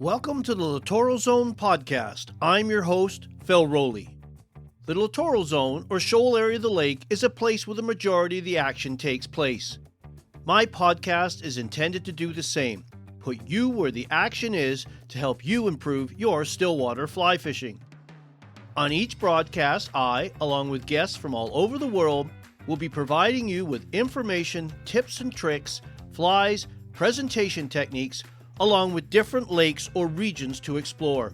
Welcome to the Littoral Zone podcast. I'm your host, Phil Rowley. The Littoral Zone, or shoal area of the lake, is a place where the majority of the action takes place. My podcast is intended to do the same, put you where the action is to help you improve your stillwater fly fishing. On each broadcast, I, along with guests from all over the world, will be providing you with information, tips and tricks, flies, presentation techniques, along with different lakes or regions to explore.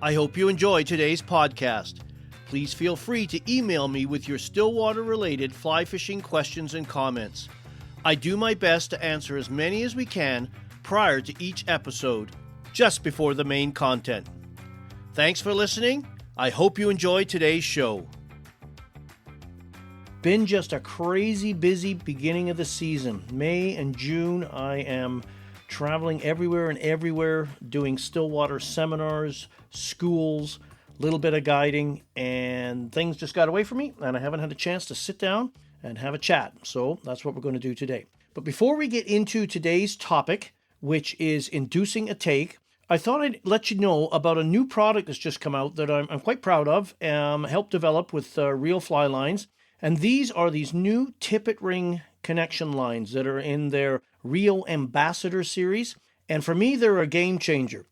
I hope you enjoy today's podcast. Please feel free to email me with your Stillwater-related fly fishing questions and comments. I do my best to answer as many as we can prior to each episode, just before the main content. Thanks for listening. I hope you enjoyed today's show. Been just a crazy busy beginning of the season. May and June, I am traveling everywhere, doing Stillwater seminars, schools, a little bit of guiding, and things just got away from me, and I haven't had a chance to sit down and have a chat. So that's what we're going to do today. But before we get into today's topic, which is inducing a take, I thought I'd let you know about a new product that's just come out that I'm quite proud of, helped develop with Real Fly Lines. And these are these new tippet ring connection lines that are in their RIO Ambassador series. And for me, they're a game changer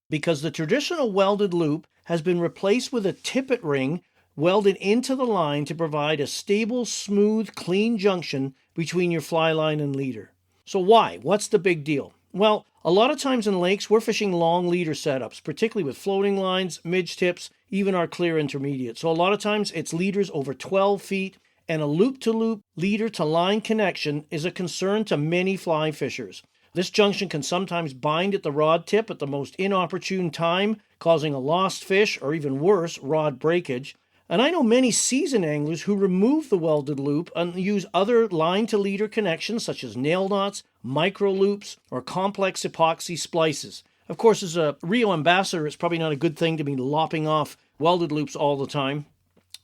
because the traditional welded loop has been replaced with a tippet ring welded into the line to provide a stable, smooth, clean junction between your fly line and leader. So why? What's the big deal? Well, a lot of times in lakes, we're fishing long leader setups, particularly with floating lines, midge tips, even our clear intermediate. So a lot of times it's leaders over 12 feet, and a loop-to-loop leader-to-line connection is a concern to many fly fishers. This junction can sometimes bind at the rod tip at the most inopportune time, causing a lost fish or even worse, rod breakage. And I know many seasoned anglers who remove the welded loop and use other line-to-leader connections such as nail knots, micro loops, or complex epoxy splices. Of course, as a RIO ambassador, it's probably not a good thing to be lopping off welded loops all the time.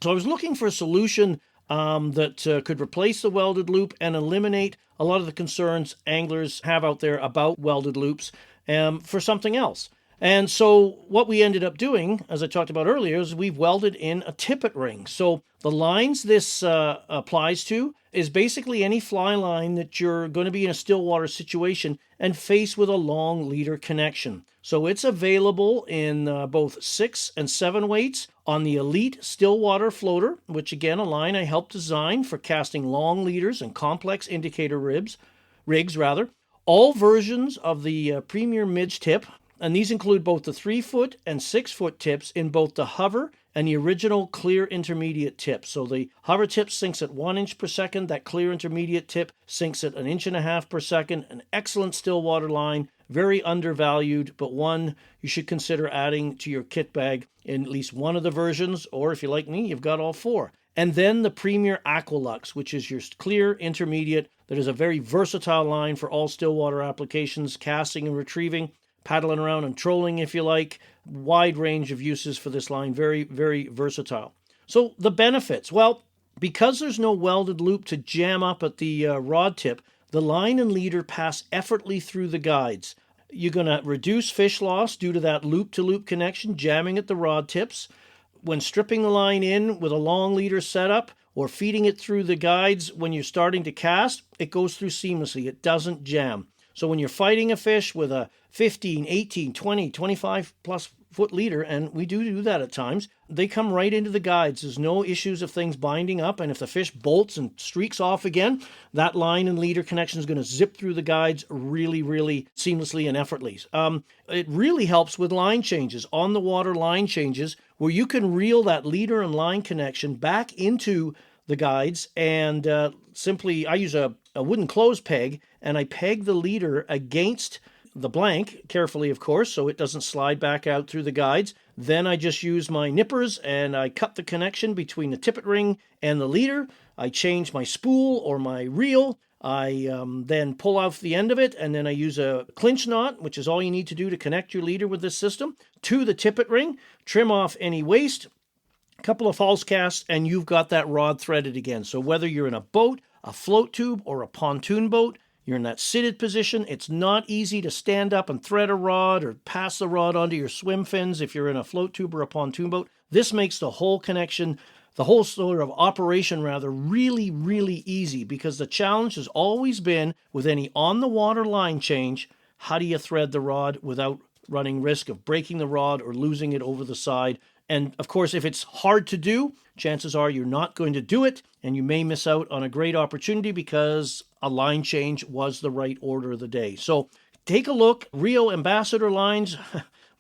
So I was looking for a solution that could replace the welded loop and eliminate a lot of the concerns anglers have out there about welded loops for something else. And so what we ended up doing, as I talked about earlier, is we've welded in a tippet ring. So the lines this applies to is basically any fly line that you're going to be in a stillwater situation and face with a long leader connection. So it's available in both 6 and 7 weights on the Elite Stillwater Floater, which again, a line I helped design for casting long leaders and complex indicator rigs. All versions of the Premier Midge tip, and these include both the 3-foot and 6-foot tips in both the hover and the original clear intermediate tip. So the hover tip sinks at 1 inch per second. That clear intermediate tip sinks at 1.5 inches per second. An excellent Stillwater line, very undervalued, but one you should consider adding to your kit bag in at least one of the versions, or if you're like me, you've got all 4. And then the Premier Aqualux, which is your clear intermediate that is a very versatile line for all Stillwater applications, casting and retrieving, paddling around and trolling if you like. Wide range of uses for this line, very, very versatile. So the benefits, well, because there's no welded loop to jam up at the rod tip, the line and leader pass effortlessly through the guides. You're going to reduce fish loss due to that loop-to-loop connection jamming at the rod tips. When stripping the line in with a long leader setup or feeding it through the guides when you're starting to cast, it goes through seamlessly. It doesn't jam. So when you're fighting a fish with a 15, 18, 20, 25 plus foot leader, and we do that at times, they come right into the guides. There's no issues of things binding up, and if the fish bolts and streaks off again, that line and leader connection is going to zip through the guides really, really seamlessly and effortlessly. It really helps with line changes, on the water line changes, where you can reel that leader and line connection back into the guides, and simply, I use a wooden clothes peg, and I peg the leader against the blank, carefully of course, so it doesn't slide back out through the guides. Then I just use my nippers and I cut the connection between the tippet ring and the leader. I change my spool or my reel. I then pull off the end of it, and then I use a clinch knot, which is all you need to do to connect your leader with this system, to the tippet ring, trim off any waste, a couple of false casts, and you've got that rod threaded again. So whether you're in a boat, a float tube, or a pontoon boat, You're in that seated position. It's not easy to stand up and thread a rod or pass the rod onto your swim fins if you're in a float tube or a pontoon boat. This makes the whole connection, the whole sort of operation rather, really, really easy, because the challenge has always been with any on-the-water line change, how do you thread the rod without running risk of breaking the rod or losing it over the side? And of course, if it's hard to do, chances are you're not going to do it, and you may miss out on a great opportunity because a line change was the right order of the day. So take a look. RIO Ambassador lines.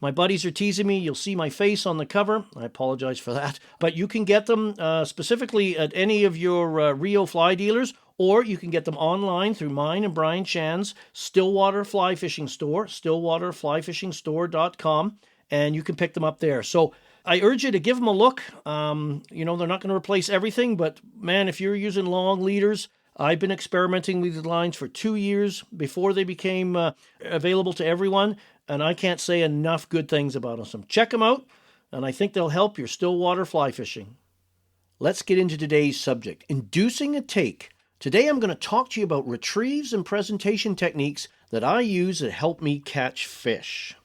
My buddies are teasing me. You'll see my face on the cover. I apologize for that. But you can get them specifically at any of your RIO fly dealers, or you can get them online through mine and Brian Chan's Stillwater Fly Fishing Store, stillwaterflyfishingstore.com, and you can pick them up there. So I urge you to give them a look. They're not going to replace everything, but man, if you're using long leaders, I've been experimenting with the lines for 2 years before they became available to everyone, and I can't say enough good things about them. So check them out, and I think they'll help your stillwater fly fishing. Let's get into today's subject, inducing a take. Today I'm going to talk to you about retrieves and presentation techniques that I use that help me catch fish.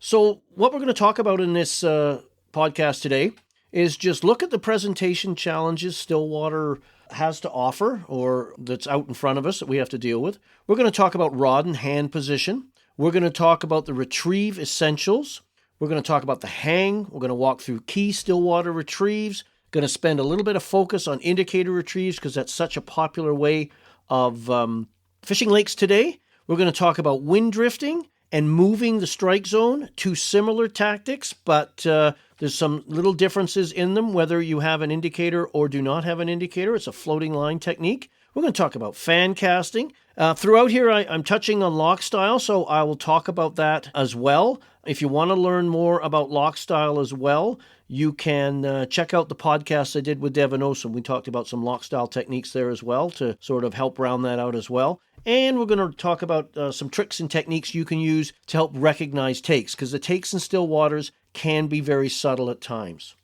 So what we're going to talk about in this podcast today is just look at the presentation challenges Stillwater has to offer, or that's out in front of us that we have to deal with. We're going to talk about rod and hand position. We're going to talk about the retrieve essentials. We're going to talk about the hang. We're going to walk through key Stillwater retrieves. Going to spend a little bit of focus on indicator retrieves because that's such a popular way of fishing lakes today. We're going to talk about wind drifting and moving the strike zone. Two similar tactics, but there's some little differences in them, whether you have an indicator or do not have an indicator. It's a floating line technique. We're going to talk about fan casting. Throughout here, I'm touching on Loch Style, so I will talk about that as well. If you want to learn more about Loch Style as well, you can check out the podcast I did with Devin Osom. We talked about some Loch Style techniques there as well to sort of help round that out as well. And we're going to talk about some tricks and techniques you can use to help recognize takes, because the takes in still waters can be very subtle at times.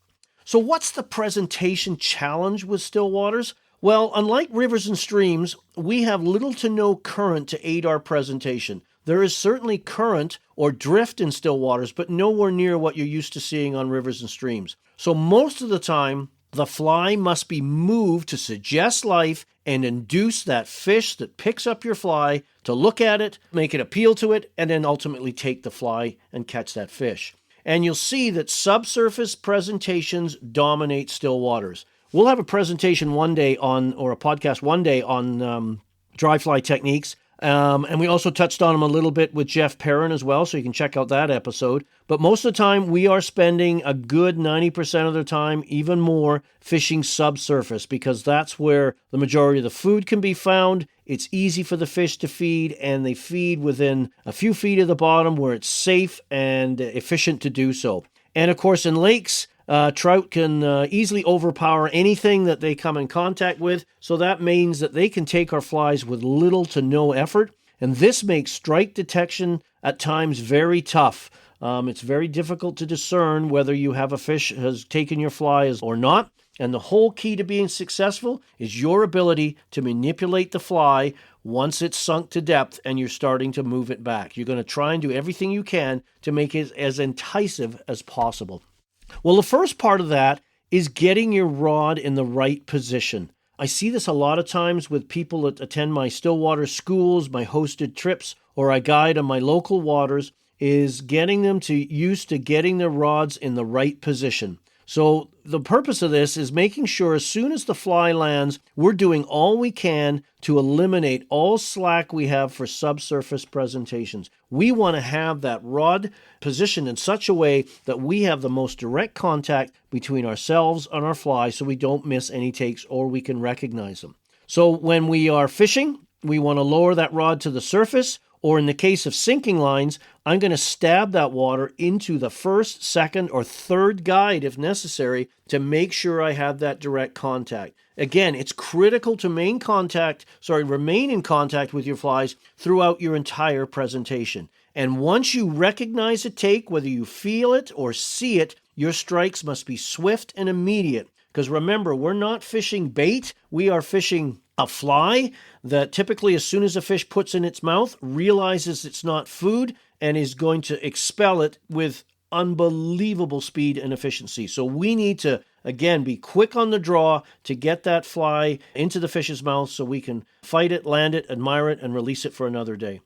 So what's the presentation challenge with still waters? Well, unlike rivers and streams, we have little to no current to aid our presentation. There is certainly current or drift in still waters, but nowhere near what you're used to seeing on rivers and streams. So most of the time, the fly must be moved to suggest life and induce that fish that picks up your fly to look at it, make it appeal to it, and then ultimately take the fly and catch that fish. And you'll see that subsurface presentations dominate still waters. We'll have a presentation one day on, or a podcast one day on dry fly techniques. And we also touched on them a little bit with Jeff Perrin as well, so you can check out that episode. But most of the time, we are spending a good 90% of the time, even more, fishing subsurface, because that's where the majority of the food can be found. It's easy for the fish to feed, and they feed within a few feet of the bottom where it's safe and efficient to do so. And of course, in lakes, trout can easily overpower anything that they come in contact with, so that means that they can take our flies with little to no effort, and this makes strike detection at times very tough. It's very difficult to discern whether you have a fish has taken your flies or not, and the whole key to being successful is your ability to manipulate the fly once it's sunk to depth and you're starting to move it back. You're going to try and do everything you can to make it as enticing as possible. Well, the first part of that is getting your rod in the right position. I see this a lot of times with people that attend my Stillwater schools, my hosted trips, or I guide on my local waters, is getting them used to getting their rods in the right position. So the purpose of this is making sure as soon as the fly lands, we're doing all we can to eliminate all slack we have for subsurface presentations. We want to have that rod positioned in such a way that we have the most direct contact between ourselves and our fly so we don't miss any takes or we can recognize them. So when we are fishing, we want to lower that rod to the surface, or in the case of sinking lines, I'm going to stab that water into the first, second, or third guide if necessary to make sure I have that direct contact. Again, it's critical to remain in contact with your flies throughout your entire presentation. And once you recognize a take, whether you feel it or see it, your strikes must be swift and immediate Because remember, we're not fishing bait. We are fishing a fly that typically, as soon as a fish puts in its mouth, realizes it's not food and is going to expel it with unbelievable speed and efficiency. So we need to, again, be quick on the draw to get that fly into the fish's mouth so we can fight it, land it, admire it, and release it for another day.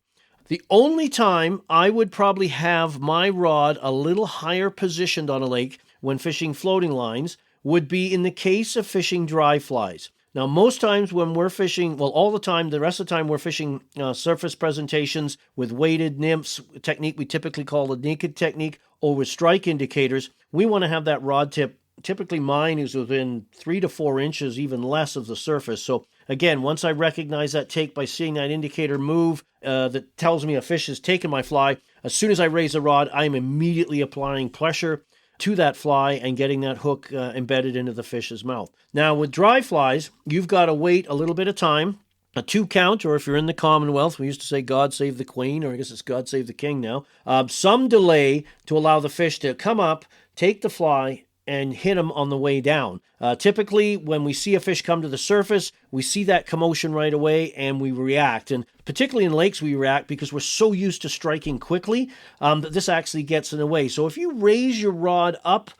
The only time I would probably have my rod a little higher positioned on a lake when fishing floating lines would be in the case of fishing dry flies. Now, most times when we're fishing, well, all the time, the rest of the time we're fishing surface presentations with weighted nymphs, a technique we typically call the naked technique, or with strike indicators, we want to have that rod tip. Typically mine is within 3 to 4 inches, even less, of the surface. So again, once I recognize that take by seeing that indicator move that tells me a fish has taken my fly, as soon as I raise the rod, I'm immediately applying pressure to that fly and getting that hook embedded into the fish's mouth. Now, with dry flies, you've got to wait a little bit of time, a 2 count, or if you're in the Commonwealth, we used to say God save the Queen, or I guess it's God save the King now, some delay to allow the fish to come up, take the fly, and hit them on the way down. Typically, when we see a fish come to the surface, we see that commotion right away and we react. And particularly in lakes, we react because we're so used to striking quickly that this actually gets in the way. So if you raise your rod up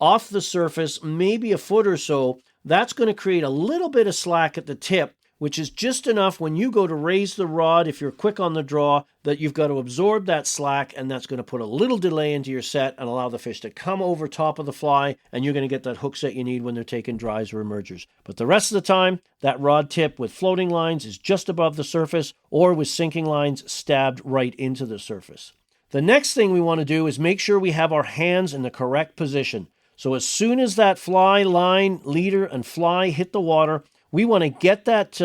off the surface, maybe a foot or so, that's going to create a little bit of slack at the tip, which is just enough when you go to raise the rod, if you're quick on the draw, that you've got to absorb that slack, and that's going to put a little delay into your set and allow the fish to come over top of the fly, and you're going to get that hook set you need when they're taking dries or emergers. But the rest of the time, that rod tip with floating lines is just above the surface, or with sinking lines stabbed right into the surface. The next thing we want to do is make sure we have our hands in the correct position. So as soon as that fly, line, leader, and fly hit the water, we want to get that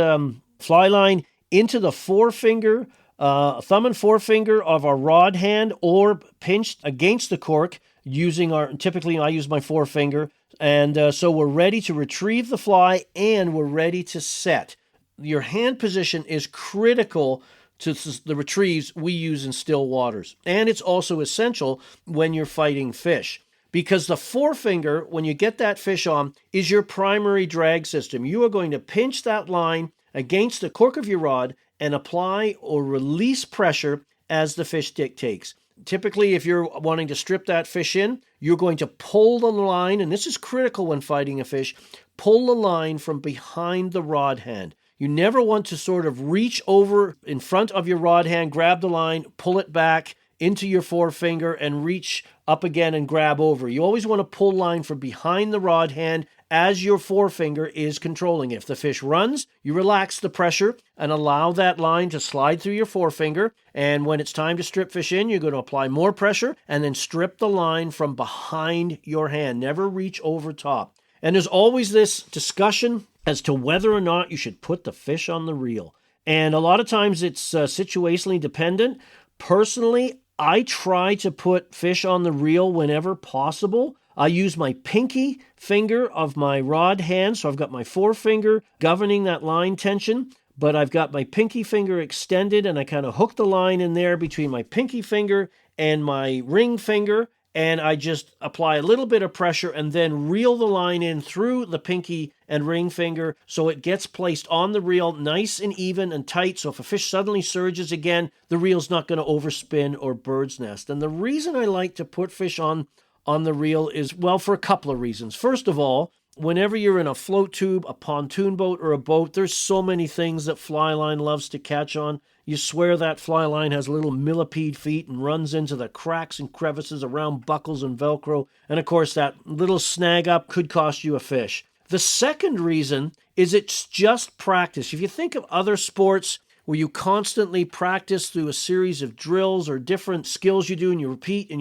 fly line into the forefinger, thumb and forefinger of our rod hand, or pinched against the cork using typically I use my forefinger. And so we're ready to retrieve the fly and we're ready to set. Your hand position is critical to the retrieves we use in still waters. And it's also essential when you're fighting fish. Because the forefinger, when you get that fish on, is your primary drag system. You are going to pinch that line against the cork of your rod and apply or release pressure as the fish dictates. Typically, if you're wanting to strip that fish in, you're going to pull the line, and this is critical when fighting a fish, pull the line from behind the rod hand. You never want to sort of reach over in front of your rod hand, grab the line, pull it back into your forefinger and reach up again and grab over. You always want to pull line from behind the rod hand as your forefinger is controlling it. If the fish runs, you relax the pressure and allow that line to slide through your forefinger. And when it's time to strip fish in, you're going to apply more pressure and then strip the line from behind your hand. Never reach over top. And there's always this discussion as to whether or not you should put the fish on the reel. And a lot of times it's situationally dependent. Personally, I try to put fish on the reel whenever possible. I use my pinky finger of my rod hand, so I've got my forefinger governing that line tension, but I've got my pinky finger extended, and I kind of hook the line in there between my pinky finger and my ring finger, and I just apply a little bit of pressure and then reel the line in through the pinky and ring finger so it gets placed on the reel nice and even and tight. So if a fish suddenly surges again, the reel's not going to overspin or bird's nest. And the reason I like to put fish on the reel is, well, for a couple of reasons. First of all, whenever you're in a float tube, a pontoon boat, or a boat, there's so many things that fly line loves to catch on. You swear that fly line has little millipede feet and runs into the cracks and crevices around buckles and Velcro. And of course, that little snag up could cost you a fish. The second reason is it's just practice. If you think of other sports where you constantly practice through a series of drills or different skills you do and you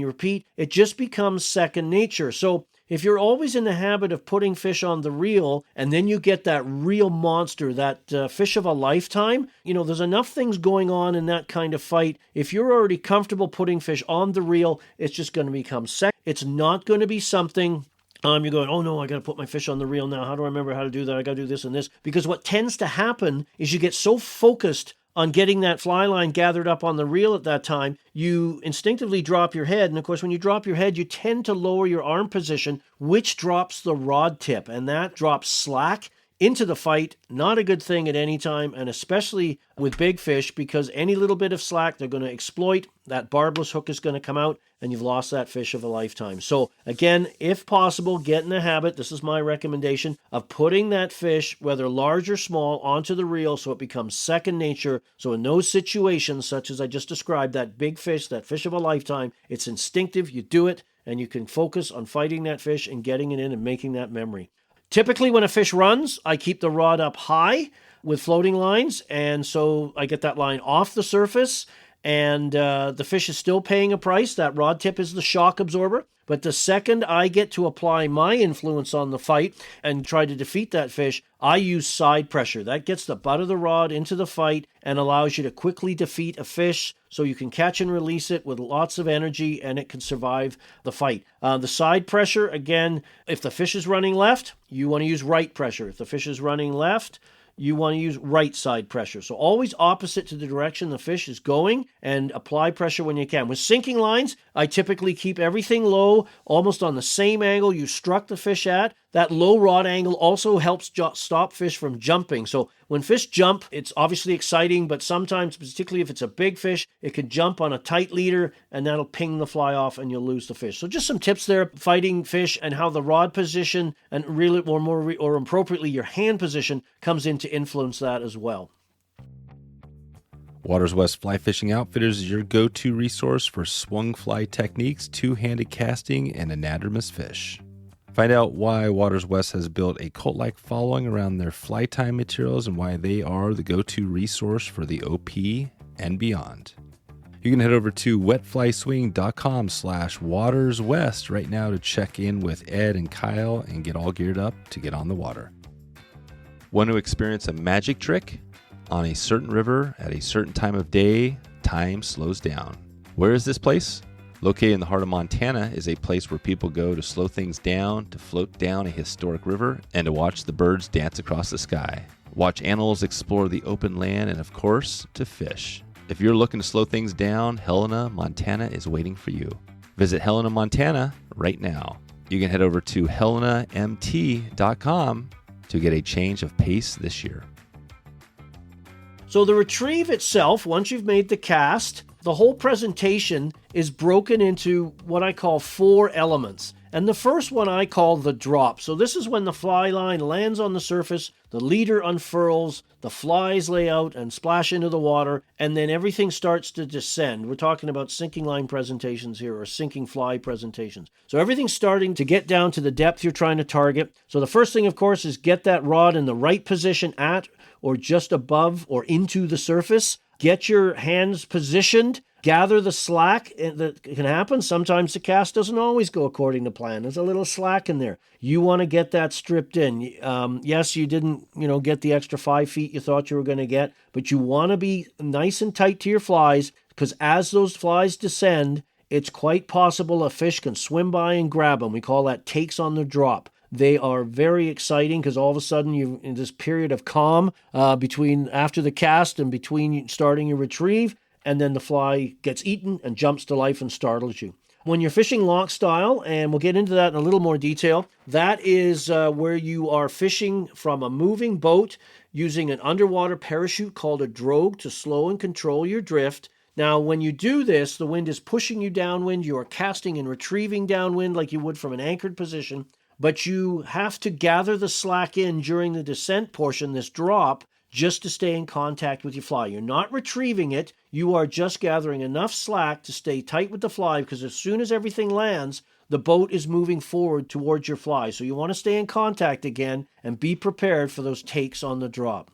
repeat, it just becomes second nature. So if you're always in the habit of putting fish on the reel and then you get that real monster, that fish of a lifetime, there's enough things going on in that kind of fight. If you're already comfortable putting fish on the reel, it's just going to become second. It's not going to be something you're going, oh no, I got to put my fish on the reel now. How do I remember how to do that? I got to do this and this. Because what tends to happen is you get so focused on getting that fly line gathered up on the reel at that time, you instinctively drop your head. And of course, when you drop your head, you tend to lower your arm position, which drops the rod tip, and that drops slack into the fight. Not a good thing at any time, and especially with big fish, because any little bit of slack they're going to exploit. That barbless hook is going to come out, and you've lost that fish of a lifetime. So again, if possible, get in the habit, this is my recommendation, of putting that fish, whether large or small, onto the reel so it becomes second nature. So in those situations, such as I just described, that big fish, that fish of a lifetime, it's instinctive, you do it, and you can focus on fighting that fish and getting it in and making that memory. Typically, when a fish runs, I keep the rod up high with floating lines, and so I get that line off the surface, and the fish is still paying a price. That rod tip is the shock absorber. But the second I get to apply my influence on the fight and try to defeat that fish, I use side pressure. That gets the butt of the rod into the fight and allows you to quickly defeat a fish so you can catch and release it with lots of energy and it can survive the fight. The side pressure, again, if the fish is running left, you want to use right pressure. If the fish is running left, you want to use right side pressure. So always opposite to the direction the fish is going, and apply pressure when you can. With sinking lines, I typically keep everything low, almost on the same angle you struck the fish at. That low rod angle also helps stop fish from jumping. So when fish jump, it's obviously exciting, but sometimes, particularly if it's a big fish, it could jump on a tight leader and that'll ping the fly off and you'll lose the fish. So just some tips there, fighting fish, and how the rod position and really, or appropriately, your hand position comes in to influence that as well. Waters West Fly Fishing Outfitters is your go-to resource for swung fly techniques, two-handed casting, and anadromous fish. Find out why Waters West has built a cult-like following around their fly tying materials and why they are the go-to resource for the OP and beyond. You can head over to wetflyswing.com/waterswest right now to check in with Ed and Kyle and get all geared up to get on the water. Want to experience a magic trick? On a certain river at a certain time of day, time slows down. Where is this place? Located in the heart of Montana is a place where people go to slow things down, to float down a historic river, and to watch the birds dance across the sky. Watch animals explore the open land, and of course, to fish. If you're looking to slow things down, Helena, Montana is waiting for you. Visit Helena, Montana right now. You can head over to helenamt.com to get a change of pace this year. So the retrieve itself, once you've made the cast, the whole presentation is broken into what I call 4 elements. And the first one I call the drop. So this is when the fly line lands on the surface, the leader unfurls, the flies lay out and splash into the water, and then everything starts to descend. We're talking about sinking line presentations here, or sinking fly presentations. So everything's starting to get down to the depth you're trying to target. So the first thing, of course, is get that rod in the right position at or just above or into the surface. Get your hands positioned, gather the slack that can happen. Sometimes the cast doesn't always go according to plan. There's a little slack in there. You want to get that stripped in. Yes, you didn't, get the extra 5 feet you thought you were going to get, but you want to be nice and tight to your flies, because as those flies descend, it's quite possible a fish can swim by and grab them. We call that takes on the drop. They are very exciting because all of a sudden you're in this period of calm between after the cast and between starting your retrieve, and then the fly gets eaten and jumps to life and startles you. When you're fishing loch style, and we'll get into that in a little more detail, that is where you are fishing from a moving boat using an underwater parachute called a drogue to slow and control your drift. Now, when you do this, the wind is pushing you downwind. You are casting and retrieving downwind like you would from an anchored position. But you have to gather the slack in during the descent portion, this drop, just to stay in contact with your fly. You're not retrieving it. You are just gathering enough slack to stay tight with the fly, because as soon as everything lands, the boat is moving forward towards your fly. So you want to stay in contact again and be prepared for those takes on the drop.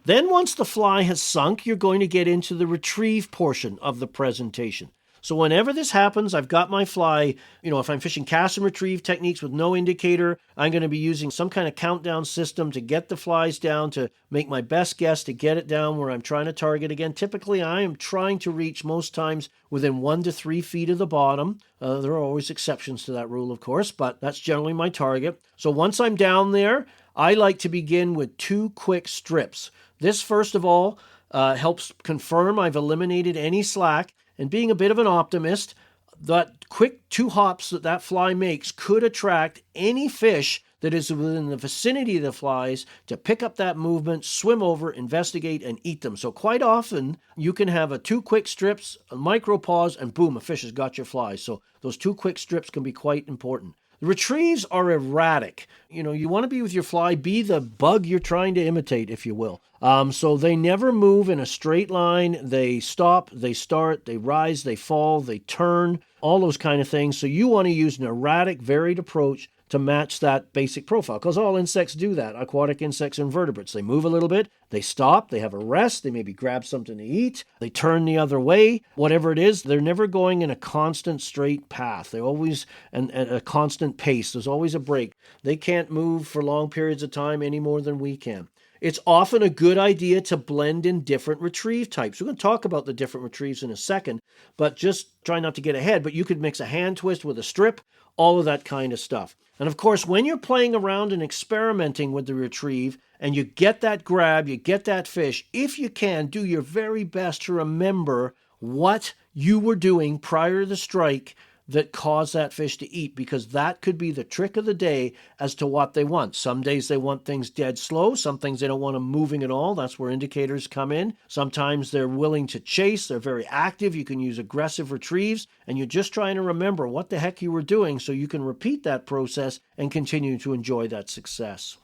Then once the fly has sunk, you're going to get into the retrieve portion of the presentation. So whenever this happens, I've got my fly, if I'm fishing cast and retrieve techniques with no indicator, I'm going to be using some kind of countdown system to get the flies down, to make my best guess to get it down where I'm trying to target. Again, typically I am trying to reach most times within 1 to 3 feet of the bottom. There are always exceptions to that rule, of course, but that's generally my target. So once I'm down there, I like to begin with 2 quick strips. This, first of all, helps confirm I've eliminated any slack. And being a bit of an optimist, that quick 2 hops that fly makes could attract any fish that is within the vicinity of the flies to pick up that movement, swim over, investigate, and eat them. So quite often, you can have 2 quick strips, a micro pause, and boom, a fish has got your flies. So those 2 quick strips can be quite important. The retrieves are erratic. You want to be with your fly, be the bug you're trying to imitate, if you will. So they never move in a straight line. They stop, they start, they rise, they fall, they turn, all those kind of things. So you want to use an erratic, varied approach to match that basic profile, because all insects do that, aquatic insects and vertebrates. They move a little bit, they stop, they have a rest, they maybe grab something to eat, they turn the other way, whatever it is. They're never going in a constant straight path. They're always at a constant pace. There's always a break. They can't move for long periods of time any more than we can. It's often a good idea to blend in different retrieve types. We're going to talk about the different retrieves in a second, but just try not to get ahead. But you could mix a hand twist with a strip, all of that kind of stuff. And of course, when you're playing around and experimenting with the retrieve and you get that grab, you get that fish, if you can, do your very best to remember what you were doing prior to the strike that caused that fish to eat, because that could be the trick of the day as to what they want. Some days they want things dead slow. Some things they don't want them moving at all. That's where indicators come in. Sometimes they're willing to chase. They're very active. You can use aggressive retrieves, and you're just trying to remember what the heck you were doing so you can repeat that process and continue to enjoy that success.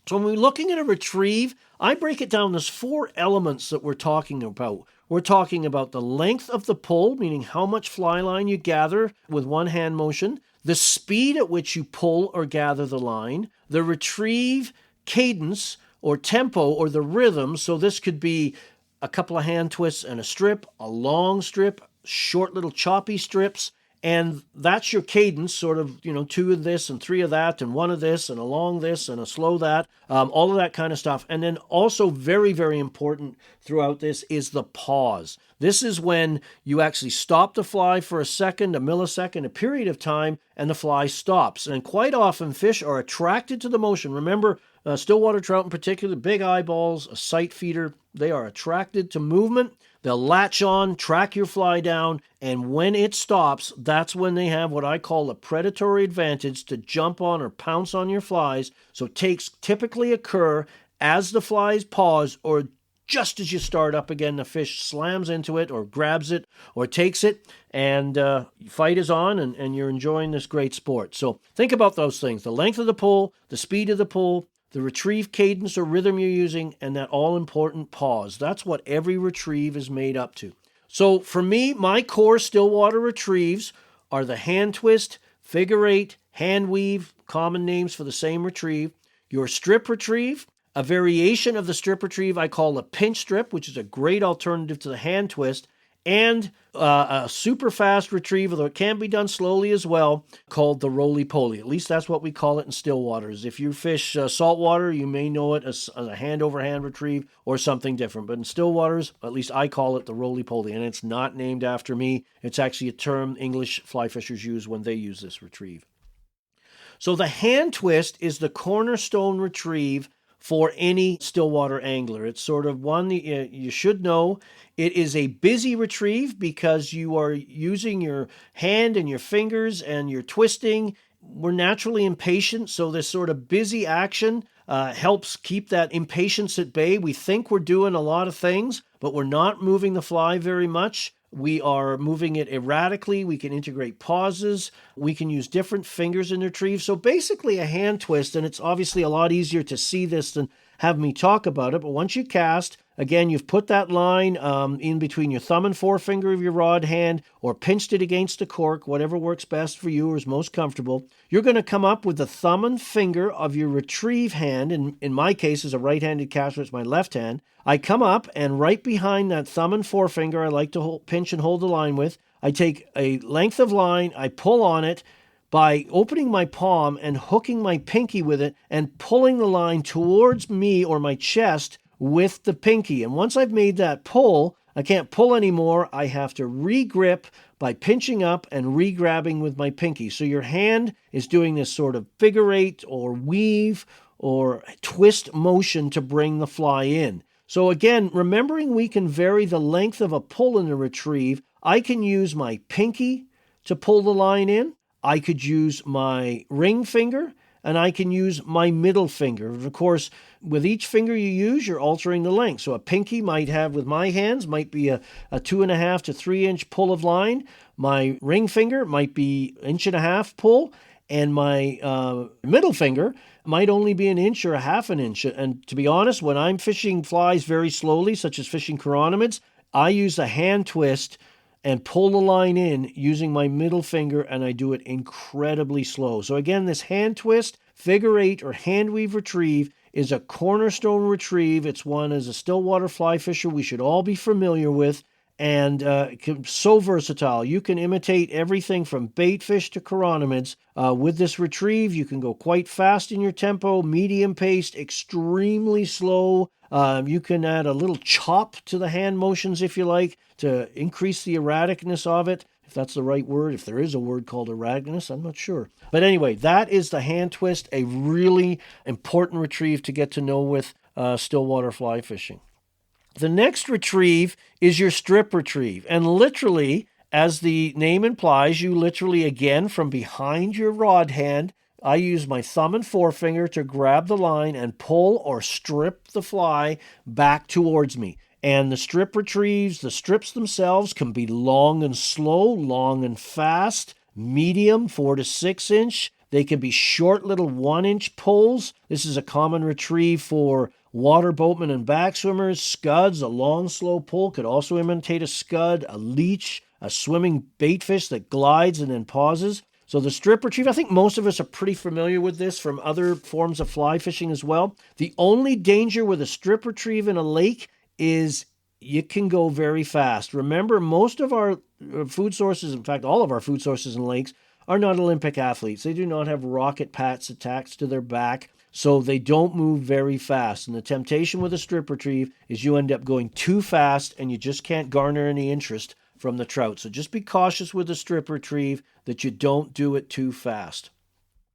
So when we're looking at a retrieve, I break it down as 4 elements that we're talking about. We're talking about the length of the pull, meaning how much fly line you gather with one hand motion, the speed at which you pull or gather the line, the retrieve cadence or tempo or the rhythm. So this could be a couple of hand twists and a strip, a long strip, short little choppy strips. And that's your cadence, sort of, 2 of this and 3 of that and 1 of this and a long this and a slow that, all of that kind of stuff. And then also very, very important throughout this is the pause. This is when you actually stop the fly for a second, a millisecond, a period of time, and the fly stops. And quite often fish are attracted to the motion. Remember, stillwater trout in particular, big eyeballs, a sight feeder, they are attracted to movement. They'll latch on, track your fly down, and when it stops, that's when they have what I call a predatory advantage to jump on or pounce on your flies. So takes typically occur as the flies pause or just as you start up again. The fish slams into it or grabs it or takes it, and fight is on, and you're enjoying this great sport. So think about those things: the length of the pull, the speed of the pull, the retrieve cadence or rhythm you're using, and that all-important pause. That's what every retrieve is made up to. So for me, my core stillwater retrieves are the hand twist, figure 8, hand weave, common names for the same retrieve, your strip retrieve, a variation of the strip retrieve I call a pinch strip, which is a great alternative to the hand twist, and a super fast retrieve, although it can be done slowly as well, called the roly-poly. At least that's what we call it in stillwaters. If you fish saltwater, you may know it as a hand-over-hand retrieve or something different. But in stillwaters, at least I call it the roly-poly, and it's not named after me. It's actually a term English fly fishers use when they use this retrieve. So the hand twist is the cornerstone retrieve for any stillwater angler. It's sort of one that you should know. It is a busy retrieve because you are using your hand and your fingers and you're twisting. We're naturally impatient, so this sort of busy action helps keep that impatience at bay. We think we're doing a lot of things, but we're not moving the fly very much. We are moving it erratically. We can integrate pauses. We can use different fingers in the retrieve. So basically a hand twist, and it's obviously a lot easier to see this than have me talk about it. But once you cast, again, you've put that line in between your thumb and forefinger of your rod hand or pinched it against the cork, whatever works best for you or is most comfortable. You're going to come up with the thumb and finger of your retrieve hand. And in my case, as a right-handed caster, it's my left hand. I come up, and right behind that thumb and forefinger I like to pinch and hold the line with, I take a length of line, I pull on it by opening my palm and hooking my pinky with it and pulling the line towards me or my chest with the pinky. And once I've made that pull, I can't pull anymore. I have to re-grip by pinching up and re-grabbing with my pinky. So your hand is doing this sort of figure 8 or weave or twist motion to bring the fly in. So again, remembering we can vary the length of a pull in the retrieve, I can use my pinky to pull the line in. I could use my ring finger, and I can use my middle finger. Of course, with each finger you use, you're altering the length. So a pinky might have, with my hands, might be a 2.5 to 3 inch pull of line. My ring finger might be 1.5 inch pull, and my middle finger might only be 1 inch or 1/2 inch. And to be honest, when I'm fishing flies very slowly, such as fishing chironomids, I use a hand twist and pull the line in using my middle finger, and I do it incredibly slow. So again, this hand twist, figure eight, or hand weave retrieve is a cornerstone retrieve. It's one, as a stillwater fly fisher, we should all be familiar with, and so versatile. You can imitate everything from bait fish to chironomids. With this retrieve, you can go quite fast in your tempo, medium paced, extremely slow. You can add a little chop to the hand motions if you like to increase the erraticness of it, if that's the right word. If there is a word called erraticness, I'm not sure. But anyway, that is the hand twist, a really important retrieve to get to know with stillwater fly fishing. The next retrieve is your strip retrieve. And literally, as the name implies, you literally, again, from behind your rod hand, I use my thumb and forefinger to grab the line and pull or strip the fly back towards me. And the strip retrieves, the strips themselves can be long and slow, long and fast, medium, 4 to 6 inch. They can be short little 1 inch pulls. This is a common retrieve for water boatmen and backswimmers. Scuds, a long, slow pull, could also imitate a scud, a leech, a swimming bait fish that glides and then pauses. So the strip retrieve, I think most of us are pretty familiar with this from other forms of fly fishing as well. The only danger with a strip retrieve in a lake is you can go very fast. Remember, most of our food sources, in fact, all of our food sources in lakes, are not Olympic athletes. They do not have rocket pats attached to their back, so they don't move very fast. And the temptation with a strip retrieve is you end up going too fast and you just can't garner any interest from the trout. So just be cautious with the strip retrieve that you don't do it too fast.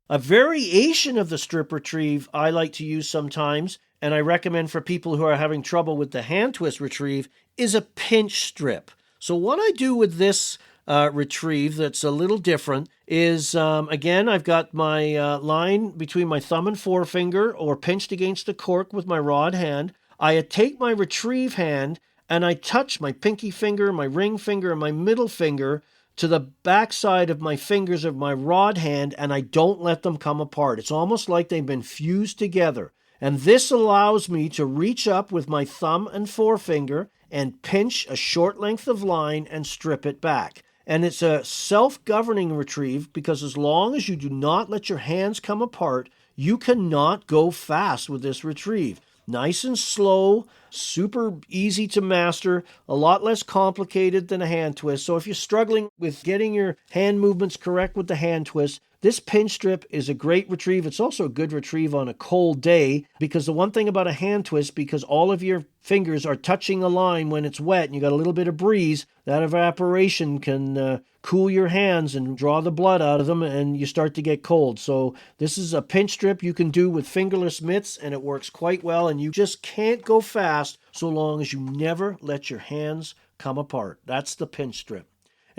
A variation of the strip retrieve I like to use sometimes, and I recommend for people who are having trouble with the hand twist retrieve, is a pinch strip. So what I do with this retrieve that's a little different is, again, I've got my line between my thumb and forefinger or pinched against the cork with my rod hand. I take my retrieve hand and I touch my pinky finger, my ring finger, and my middle finger to the backside of my fingers of my rod hand, and I don't let them come apart. It's almost like they've been fused together. And this allows me to reach up with my thumb and forefinger and pinch a short length of line and strip it back. And it's a self-governing retrieve because as long as you do not let your hands come apart, you cannot go fast with this retrieve. Nice and slow, super easy to master, a lot less complicated than a hand twist. So if you're struggling with getting your hand movements correct with the hand twist, this pinch strip is a great retrieve. It's also a good retrieve on a cold day because the one thing about a hand twist, because all of your fingers are touching a line when it's wet and you got a little bit of breeze, that evaporation can cool your hands and draw the blood out of them and you start to get cold. So this is a pinch strip you can do with fingerless mitts and it works quite well, and you just can't go fast so long as you never let your hands come apart. That's the pinch strip.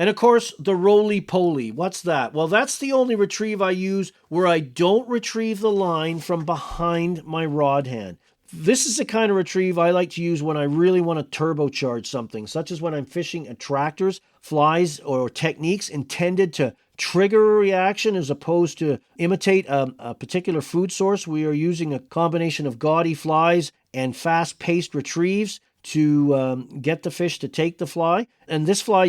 And of course, the roly-poly. What's that? Well, that's the only retrieve I use where I don't retrieve the line from behind my rod hand. This is the kind of retrieve I like to use when I really want to turbocharge something, such as when I'm fishing attractors, flies, or techniques intended to trigger a reaction as opposed to imitate a particular food source. We are using a combination of gaudy flies and fast-paced retrieves to get the fish to take the fly. And this fly,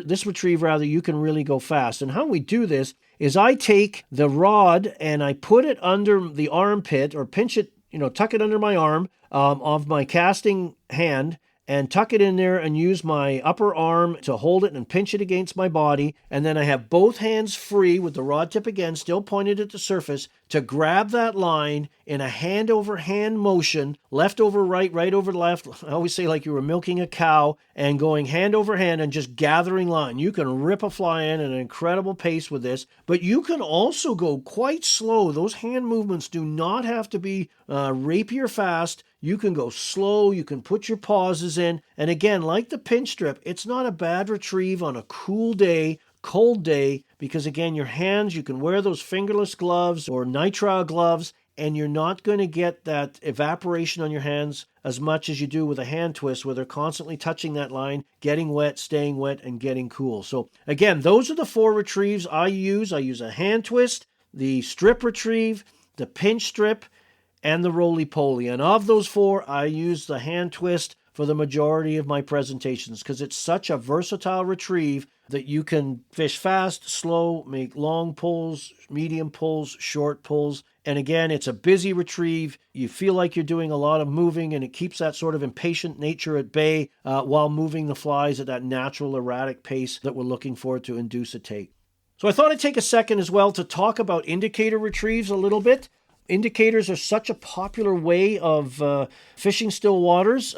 this retrieve rather, you can really go fast. And how we do this is I take the rod and I put it under the armpit or pinch it, tuck it under my arm of my casting hand and tuck it in there and use my upper arm to hold it and pinch it against my body. And then I have both hands free with the rod tip again, still pointed at the surface, to grab that line in a hand over hand motion, left over right, right over left. I always say like you were milking a cow and going hand over hand and just gathering line. You can rip a fly in at an incredible pace with this, but you can also go quite slow. Those hand movements do not have to be rapier fast. You can go slow, you can put your pauses in. And again, like the pinch strip, it's not a bad retrieve on a cool day, cold day, because again, your hands, you can wear those fingerless gloves or nitrile gloves, and you're not going to get that evaporation on your hands as much as you do with a hand twist, where they're constantly touching that line, getting wet, staying wet, and getting cool. So again, those are the 4 retrieves I use. I use a hand twist, the strip retrieve, the pinch strip, and the roly-poly. And of those 4, I use the hand twist for the majority of my presentations because it's such a versatile retrieve that you can fish fast, slow, make long pulls, medium pulls, short pulls. And again, it's a busy retrieve. You feel like you're doing a lot of moving, and it keeps that sort of impatient nature at bay while moving the flies at that natural, erratic pace that we're looking for to induce a take. So I thought I'd take a second as well to talk about indicator retrieves a little bit. Indicators are such a popular way of fishing still waters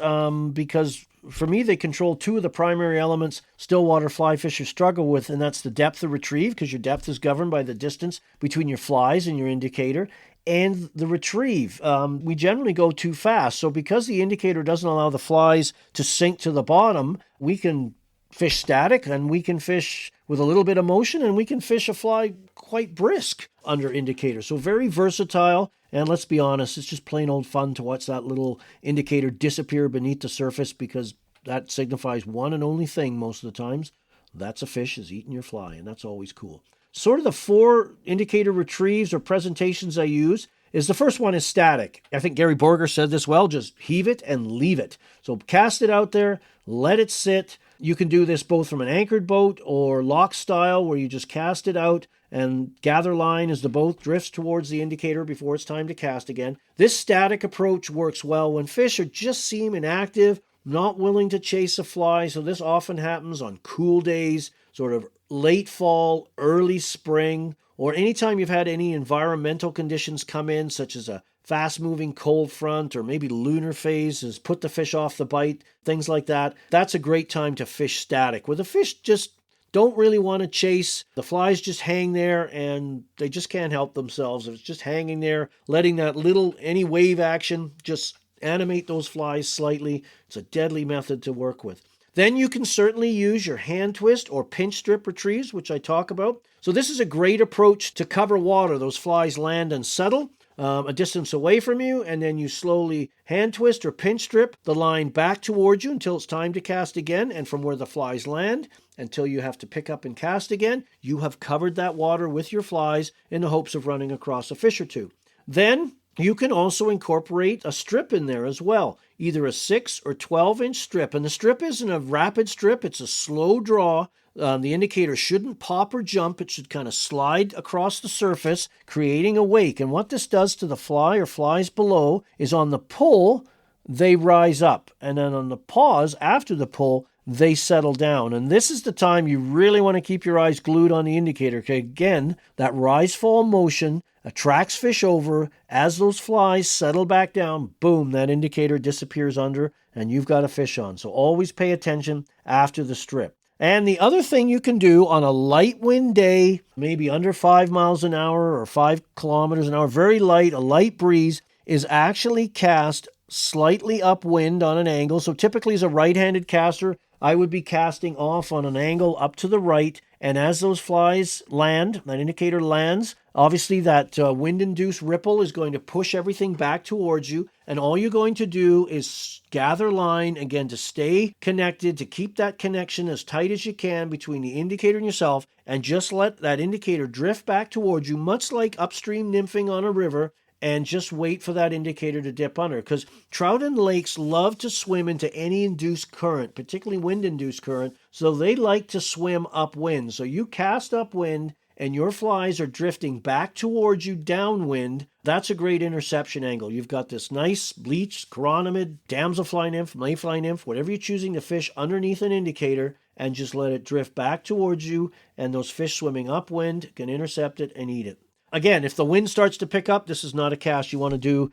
because for me, they control 2 of the primary elements stillwater fly fishers struggle with, and that's the depth of retrieve, because your depth is governed by the distance between your flies and your indicator, and the retrieve. We generally go too fast, so because the indicator doesn't allow the flies to sink to the bottom, we can fish static, and we can fish with a little bit of motion, and we can fish a fly quite brisk under indicator. So very versatile, and let's be honest, it's just plain old fun to watch that little indicator disappear beneath the surface, because that signifies one and only thing most of the times. That's a fish is eating your fly, and that's always cool. Sort of the 4 indicator retrieves or presentations I use is the first one is static. I think Gary Borger said this well, just heave it and leave it. So cast it out there, let it sit. You can do this both from an anchored boat or loch style, where you just cast it out and gather line as the boat drifts towards the indicator before it's time to cast again. This static approach works well when fish just seem inactive, not willing to chase a fly. So this often happens on cool days, sort of late fall, early spring, or anytime you've had any environmental conditions come in, such as a fast-moving cold front, or maybe lunar phase has put the fish off the bite, things like that. That's a great time to fish static, where the fish just don't really want to chase. The flies just hang there, and they just can't help themselves. If it's just hanging there, letting that any wave action just animate those flies slightly, it's a deadly method to work with. Then you can certainly use your hand twist or pinch strip retrieves, which I talk about. So this is a great approach to cover water. Those flies land and settle a distance away from you, and then you slowly hand twist or pinch strip the line back towards you until it's time to cast again, and from where the flies land until you have to pick up and cast again, you have covered that water with your flies in the hopes of running across a fish or 2. Then you can also incorporate a strip in there as well, either a 6 or 12-inch strip. And the strip isn't a rapid strip, it's a slow draw. The indicator shouldn't pop or jump. It should kind of slide across the surface, creating a wake. And what this does to the fly or flies below is on the pull, they rise up. And then on the pause, after the pull, they settle down. And this is the time you really want to keep your eyes glued on the indicator. Okay, again, that rise-fall motion attracts fish over. As those flies settle back down, boom, that indicator disappears under, and you've got a fish on. So always pay attention after the strip. And the other thing you can do on a light wind day, maybe under 5 miles an hour or 5 kilometers an hour, very light, a light breeze, is actually cast slightly upwind on an angle. So typically as a right-handed caster, I would be casting off on an angle up to the right. And as those flies land, that indicator lands, obviously that wind-induced ripple is going to push everything back towards you. And all you're going to do is gather line, again, to stay connected, to keep that connection as tight as you can between the indicator and yourself, and just let that indicator drift back towards you, much like upstream nymphing on a river, and just wait for that indicator to dip under. Because trout in lakes love to swim into any induced current, particularly wind-induced current, so they like to swim upwind. So you cast upwind, and your flies are drifting back towards you downwind. That's a great interception angle. You've got this nice bleached chironomid, damselfly nymph, mayfly nymph, whatever you're choosing to fish underneath an indicator, and just let it drift back towards you, and those fish swimming upwind can intercept it and eat it. Again, if the wind starts to pick up, this is not a cast you want to do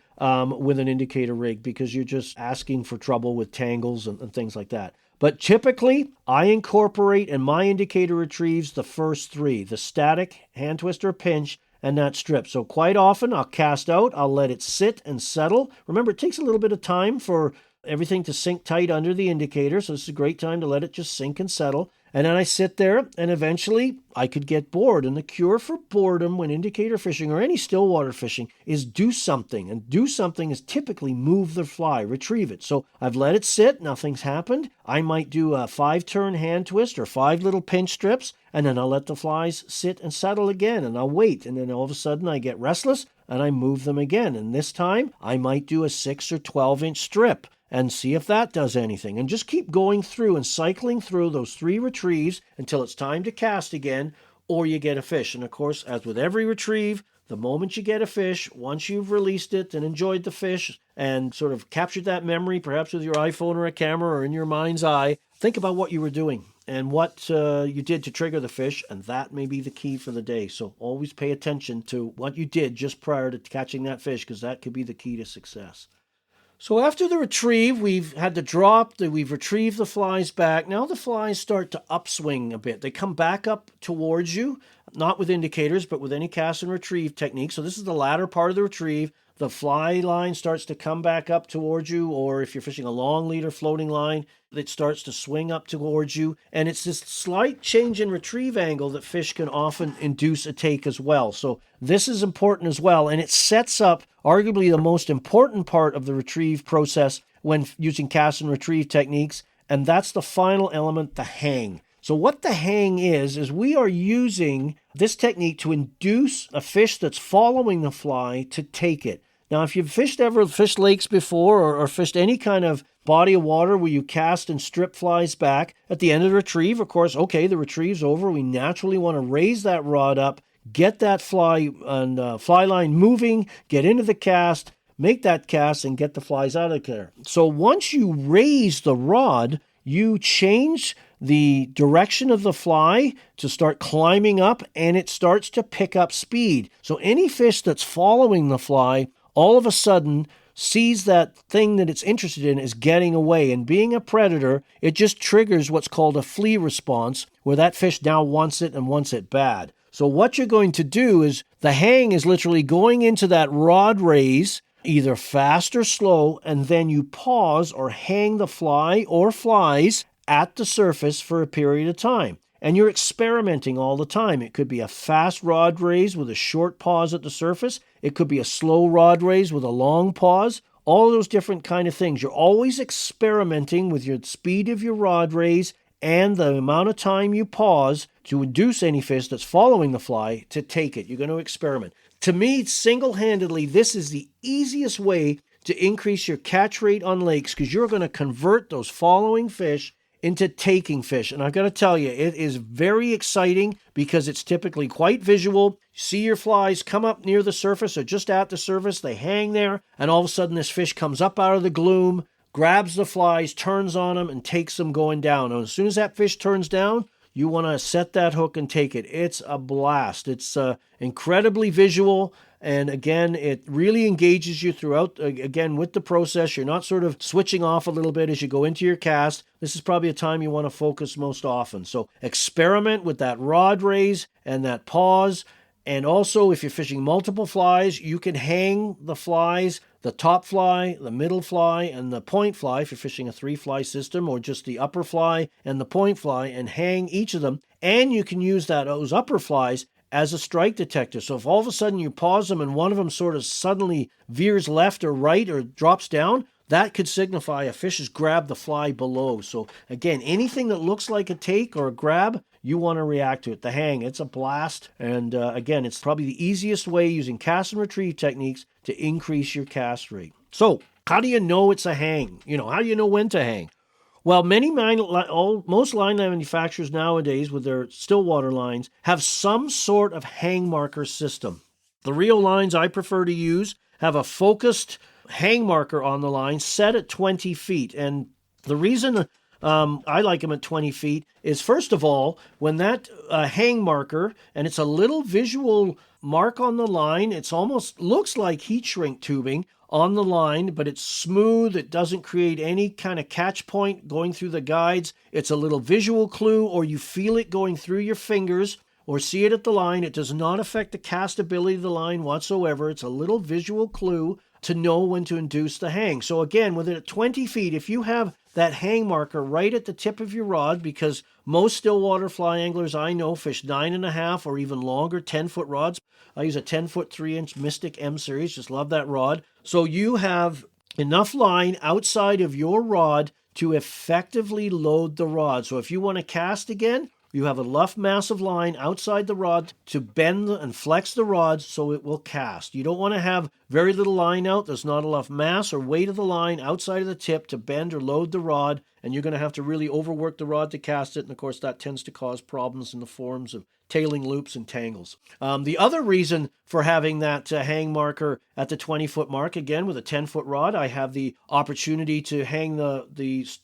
with an indicator rig, because you're just asking for trouble with tangles and things like that. But typically, I incorporate in my indicator retrieves the first 3, the static, hand twist or pinch, and that strip. So quite often I'll cast out, I'll let it sit and settle. Remember, it takes a little bit of time for everything to sink tight under the indicator, so this is a great time to let it just sink and settle. And then I sit there, and eventually I could get bored. And the cure for boredom when indicator fishing or any stillwater fishing is do something. And do something is typically move the fly, retrieve it. So I've let it sit, nothing's happened. I might do a 5-turn hand twist or 5 little pinch strips, and then I'll let the flies sit and settle again, and I'll wait. And then all of a sudden I get restless, and I move them again. And this time I might do a 6 or 12-inch strip and see if that does anything. And just keep going through and cycling through those 3 retrieves until it's time to cast again, or you get a fish. And of course, as with every retrieve, the moment you get a fish, once you've released it and enjoyed the fish and sort of captured that memory, perhaps with your iPhone or a camera or in your mind's eye, think about what you were doing and what you did to trigger the fish, and that may be the key for the day. So always pay attention to what you did just prior to catching that fish, because that could be the key to success. So after the retrieve, we've had the drop, we've retrieved the flies back. Now the flies start to upswing a bit. They come back up towards you, not with indicators, but with any cast and retrieve technique. So this is the latter part of the retrieve. The fly line starts to come back up towards you, or if you're fishing a long leader floating line, it starts to swing up towards you. And it's this slight change in retrieve angle that fish can often induce a take as well. So this is important as well, and it sets up arguably the most important part of the retrieve process when using cast and retrieve techniques, and that's the final element, the hang. So what the hang is we are using this technique to induce a fish that's following the fly to take it. Now, if you've ever fished lakes before or fished any kind of body of water where you cast and strip flies back, at the end of the retrieve, of course, okay, the retrieve's over. We naturally want to raise that rod up, get that fly and fly line moving, get into the cast, make that cast, and get the flies out of there. So once you raise the rod, you change the direction of the fly to start climbing up, and it starts to pick up speed. So any fish that's following the fly all of a sudden sees that thing that it's interested in is getting away. And being a predator, it just triggers what's called a flee response, where that fish now wants it and wants it bad. So what you're going to do is the hang is literally going into that rod raise, either fast or slow, and then you pause or hang the fly or flies at the surface for a period of time. And you're experimenting all the time. It could be a fast rod raise with a short pause at the surface. It could be a slow rod raise with a long pause. All those different kind of things. You're always experimenting with your speed of your rod raise and the amount of time you pause to induce any fish that's following the fly to take it. You're going to experiment. To me, single-handedly, this is the easiest way to increase your catch rate on lakes, because you're going to convert those following fish into taking fish. And I've got to tell you, it is very exciting because it's typically quite visual. You see your flies come up near the surface or just at the surface, they hang there, and all of a sudden this fish comes up out of the gloom, grabs the flies, turns on them, and takes them going down. And as soon as that fish turns down, you want to set that hook and take it. It's a blast. It's incredibly visual. And again, it really engages you throughout, again, with the process. You're not sort of switching off a little bit as you go into your cast. This is probably a time you want to focus most often. So experiment with that rod raise and that pause. And also, if you're fishing multiple flies, you can hang the flies, the top fly, the middle fly, and the point fly, if you're fishing a 3-fly system, or just the upper fly and the point fly, and hang each of them. And you can use those upper flies as a strike detector. So if all of a sudden you pause them and one of them sort of suddenly veers left or right or drops down, that could signify a fish has grabbed the fly below. So again, anything that looks like a take or a grab, you want to react to it. The hang, it's a blast. And again, it's probably the easiest way using cast and retrieve techniques to increase your cast rate. So how do you know it's a hang? How do you know when to hang? Well, most line manufacturers nowadays with their Stillwater lines have some sort of hang marker system. The RIO lines I prefer to use have a focused hang marker on the line set at 20 feet. And the reason I like them at 20 feet is, first of all, when that hang marker, and it's a little visual mark on the line, it almost looks like heat shrink tubing on the line, but it's smooth. It doesn't create any kind of catch point going through the guides. It's a little visual clue, or you feel it going through your fingers or see it at the line. It does not affect the castability of the line whatsoever. It's a little visual clue to know when to induce the hang. So again, within 20 feet, if you have that hang marker right at the tip of your rod, because most stillwater fly anglers I know fish 9.5 or even longer 10-foot rods. I use a 10-foot 3-inch Mystic M series. Just love that rod. So you have enough line outside of your rod to effectively load the rod. So if you want to cast again, you have enough massive line outside the rod to bend and flex the rod so it will cast. You don't want to have very little line out. There's not enough mass or weight of the line outside of the tip to bend or load the rod, and you're going to have to really overwork the rod to cast it. And of course, that tends to cause problems in the forms of tailing loops and tangles. The other reason for having that hang marker at the 20-foot mark, again, with a 10-foot rod, I have the opportunity to hang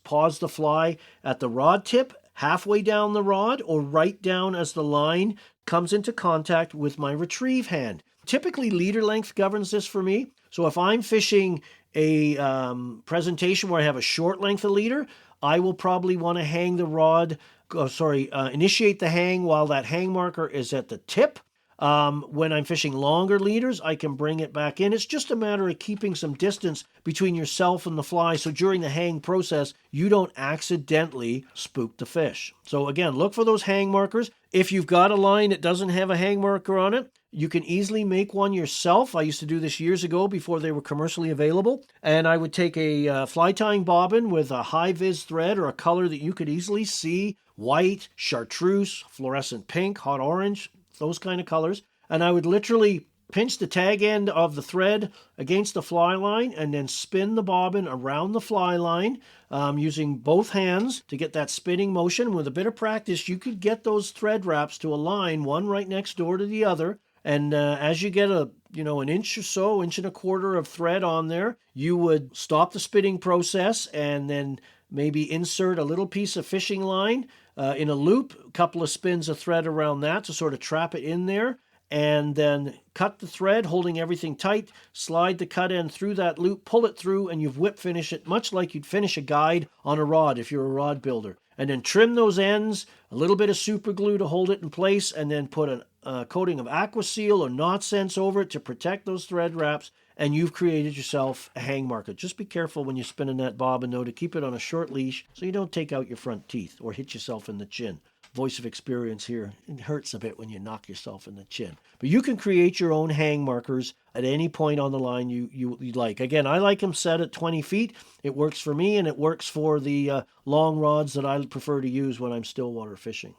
pause the fly at the rod tip, halfway down the rod, or right down as the line comes into contact with my retrieve hand. Typically, leader length governs this for me. So if I'm fishing a presentation where I have a short length of leader, I will probably want to hang the rod, initiate the hang while that hang marker is at the tip. When I'm fishing longer leaders, I can bring it back in. It's just a matter of keeping some distance between yourself and the fly, so during the hang process, you don't accidentally spook the fish. So again, look for those hang markers. If you've got a line that doesn't have a hang marker on it, you can easily make one yourself. I used to do this years ago before they were commercially available. And I would take a fly tying bobbin with a high-vis thread or a color that you could easily see, white, chartreuse, fluorescent pink, hot orange, those kind of colors. And I would literally pinch the tag end of the thread against the fly line and then spin the bobbin around the fly line using both hands to get that spinning motion. With a bit of practice, you could get those thread wraps to align, one right next door to the other. And as you get an inch or so, 1.25 inches of thread on there, you would stop the spinning process and then maybe insert a little piece of fishing line in a loop, a couple of spins of thread around that to sort of trap it in there, and then cut the thread, holding everything tight, slide the cut end through that loop, pull it through, and you've whip finish it, much like you'd finish a guide on a rod if you're a rod builder. And then trim those ends, a little bit of super glue to hold it in place, and then put a coating of aqua seal or knot sense over it to protect those thread wraps, and you've created yourself a hang marker. Just be careful when you're spinning that bobbin, though, to keep it on a short leash so you don't take out your front teeth or hit yourself in the chin. Voice of experience here. It hurts a bit when you knock yourself in the chin. But you can create your own hang markers at any point on the line you like. Again, I like them set at 20 feet. It works for me, and it works for the long rods that I prefer to use when I'm stillwater fishing.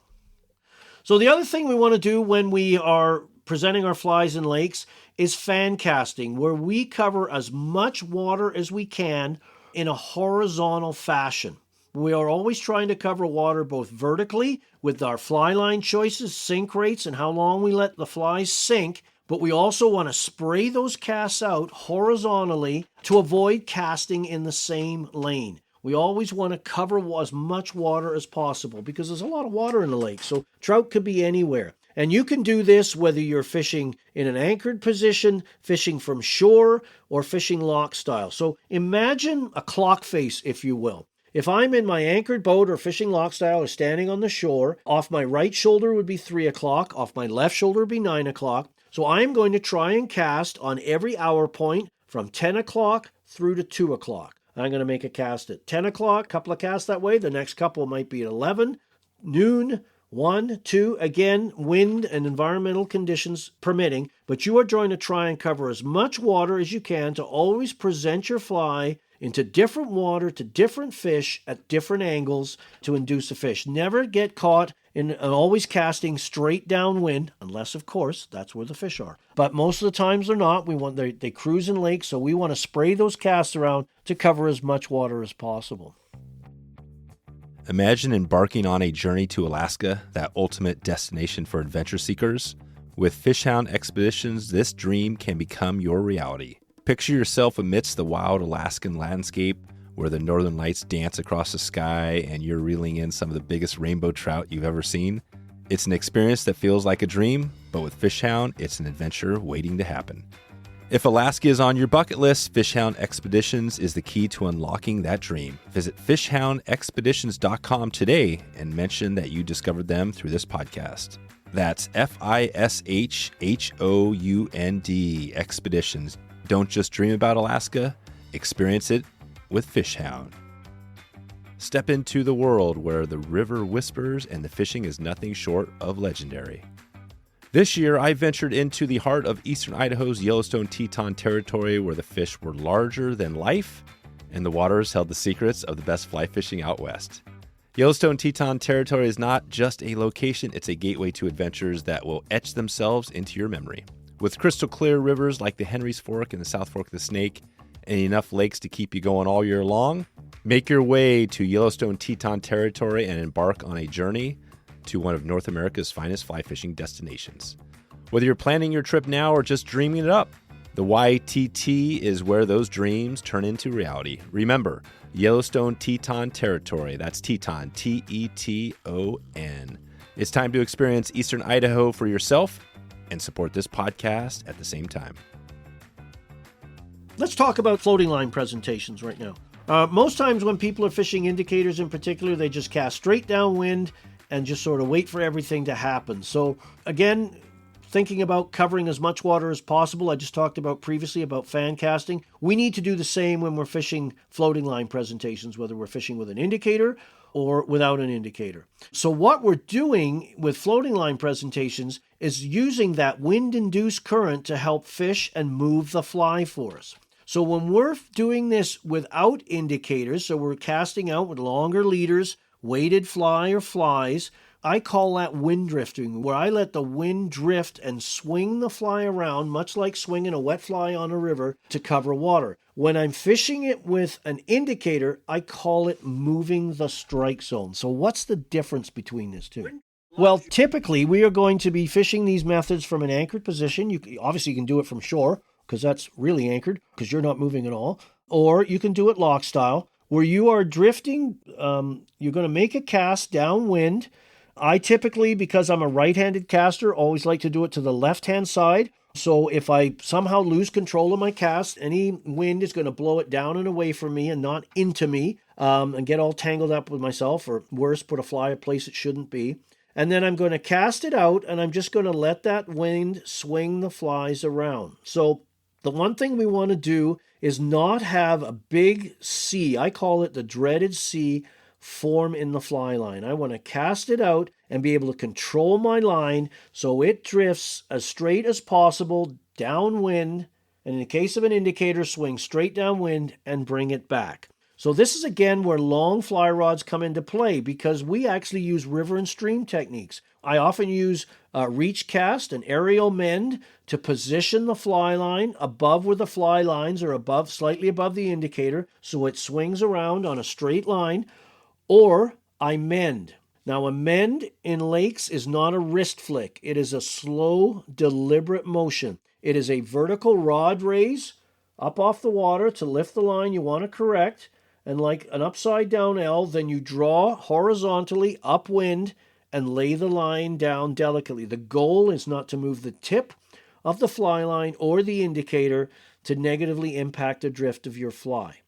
So the other thing we want to do when we are presenting our flies in lakes is fan casting, where we cover as much water as we can in a horizontal fashion. We are always trying to cover water both vertically with our fly line choices, sink rates, and how long we let the flies sink, but we also want to spray those casts out horizontally to avoid casting in the same lane. We always want to cover as much water as possible because there's a lot of water in the lake, so trout could be anywhere. And you can do this whether you're fishing in an anchored position, fishing from shore, or fishing loch style. So imagine a clock face, if you will. If I'm in my anchored boat or fishing loch style or standing on the shore, off my right shoulder would be 3 o'clock, off my left shoulder would be 9 o'clock. So I'm going to try and cast on every hour point from 10 o'clock through to 2 o'clock. I'm going to make a cast at 10 o'clock, a couple of casts that way. The next couple might be at 11, noon, 1, 2, again, wind and environmental conditions permitting. But you are going to try and cover as much water as you can to always present your fly into different water to different fish at different angles to induce a fish. Never get caught in always casting straight downwind, unless, of course, that's where the fish are. But most of the times they're not. They cruise in lakes, so we want to spray those casts around to cover as much water as possible. Imagine embarking on a journey to Alaska, that ultimate destination for adventure seekers. With Fishhound Expeditions, this dream can become your reality. Picture yourself amidst the wild Alaskan landscape where the northern lights dance across the sky and you're reeling in some of the biggest rainbow trout you've ever seen. It's an experience that feels like a dream, but with Fishhound, it's an adventure waiting to happen. If Alaska is on your bucket list, Fishhound Expeditions is the key to unlocking that dream. Visit fishhoundexpeditions.com today and mention that you discovered them through this podcast. That's FISHHOUND, Expeditions. Don't just dream about Alaska, experience it with Fishhound. Step into the world where the river whispers and the fishing is nothing short of legendary. This year, I ventured into the heart of eastern Idaho's Yellowstone Teton territory where the fish were larger than life and the waters held the secrets of the best fly fishing out west. Yellowstone Teton territory is not just a location, it's a gateway to adventures that will etch themselves into your memory. With crystal clear rivers like the Henry's Fork and the South Fork of the Snake, and enough lakes to keep you going all year long, make your way to Yellowstone Teton territory and embark on a journey to one of North America's finest fly fishing destinations. Whether you're planning your trip now or just dreaming it up, the YTT is where those dreams turn into reality. Remember, Yellowstone Teton territory. That's Teton, Teton. It's time to experience eastern Idaho for yourself and support this podcast at the same time. Let's talk about floating line presentations right now. Most times when people are fishing indicators in particular, they just cast straight downwind and just sort of wait for everything to happen. So again, thinking about covering as much water as possible, I just talked about previously about fan casting. We need to do the same when we're fishing floating line presentations, whether we're fishing with an indicator or without an indicator. So what we're doing with floating line presentations is using that wind-induced current to help fish and move the fly for us. So when we're doing this without indicators, so we're casting out with longer leaders, weighted fly or flies, I call that wind drifting, where I let the wind drift and swing the fly around, much like swinging a wet fly on a river to cover water. When I'm fishing it with an indicator, I call it moving the strike zone. So what's the difference between these two? Well, typically we are going to be fishing these methods from an anchored position. You can do it from shore, because that's really anchored, because you're not moving at all. Or you can do it loch style, where you are drifting, you're going to make a cast downwind. I typically, because I'm a right-handed caster, always like to do it to the left-hand side. So if I somehow lose control of my cast, any wind is going to blow it down and away from me and not into me, and get all tangled up with myself, or worse, put a fly a place it shouldn't be. And then I'm going to cast it out, and I'm just going to let that wind swing the flies around. So the one thing we want to do is not have a big C, I call it the dreaded C, form in the fly line. I want to cast it out and be able to control my line so it drifts as straight as possible downwind, and in the case of an indicator, swing straight downwind and bring it back. So this is again where long fly rods come into play, because we actually use river and stream techniques. I often use reach cast and aerial mend to position the fly line above where the fly lines are, above, slightly above the indicator, so it swings around on a straight line. Or I mend. Now a mend in lakes is not a wrist flick. It is a slow, deliberate motion. It is a vertical rod raise up off the water to lift the line you want to correct. And like an upside down L, then you draw horizontally upwind and lay the line down delicately. The goal is not to move the tip of the fly line or the indicator to negatively impact the drift of your fly.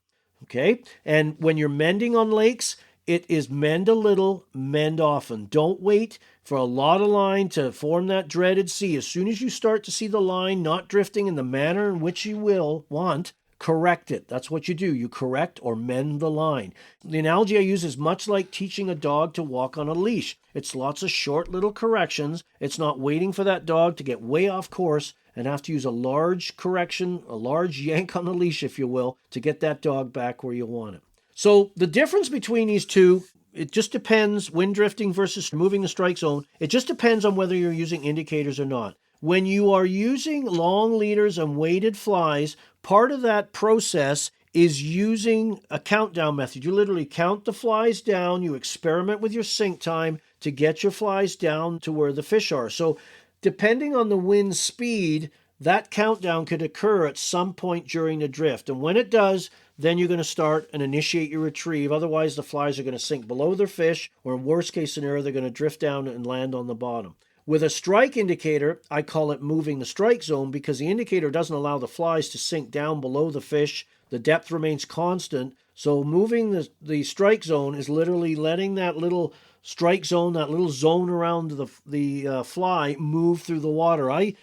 Okay? And when you're mending on lakes, it is mend a little, mend often. Don't wait for a lot of line to form that dreaded C. As soon as you start to see the line not drifting in the manner in which you will want, correct it. That's what you do. You correct or mend the line. The analogy I use is much like teaching a dog to walk on a leash. It's lots of short little corrections. It's not waiting for that dog to get way off course and have to use a large correction, a large yank on the leash, if you will, to get that dog back where you want it. So the difference between these two, it just depends, wind drifting versus moving the strike zone, it just depends on whether you're using indicators or not. When you are using long leaders and weighted flies, part of that process is using a countdown method. You literally count the flies down, you experiment with your sink time to get your flies down to where the fish are. So depending on the wind speed, that countdown could occur at some point during the drift. And when it does, then you're going to start and initiate your retrieve. Otherwise, the flies are going to sink below their fish, or in worst case scenario, they're going to drift down and land on the bottom. With a strike indicator, I call it moving the strike zone, because the indicator doesn't allow the flies to sink down below the fish. The depth remains constant. So moving the strike zone is literally letting that little strike zone, that little zone around the fly, move through the water. I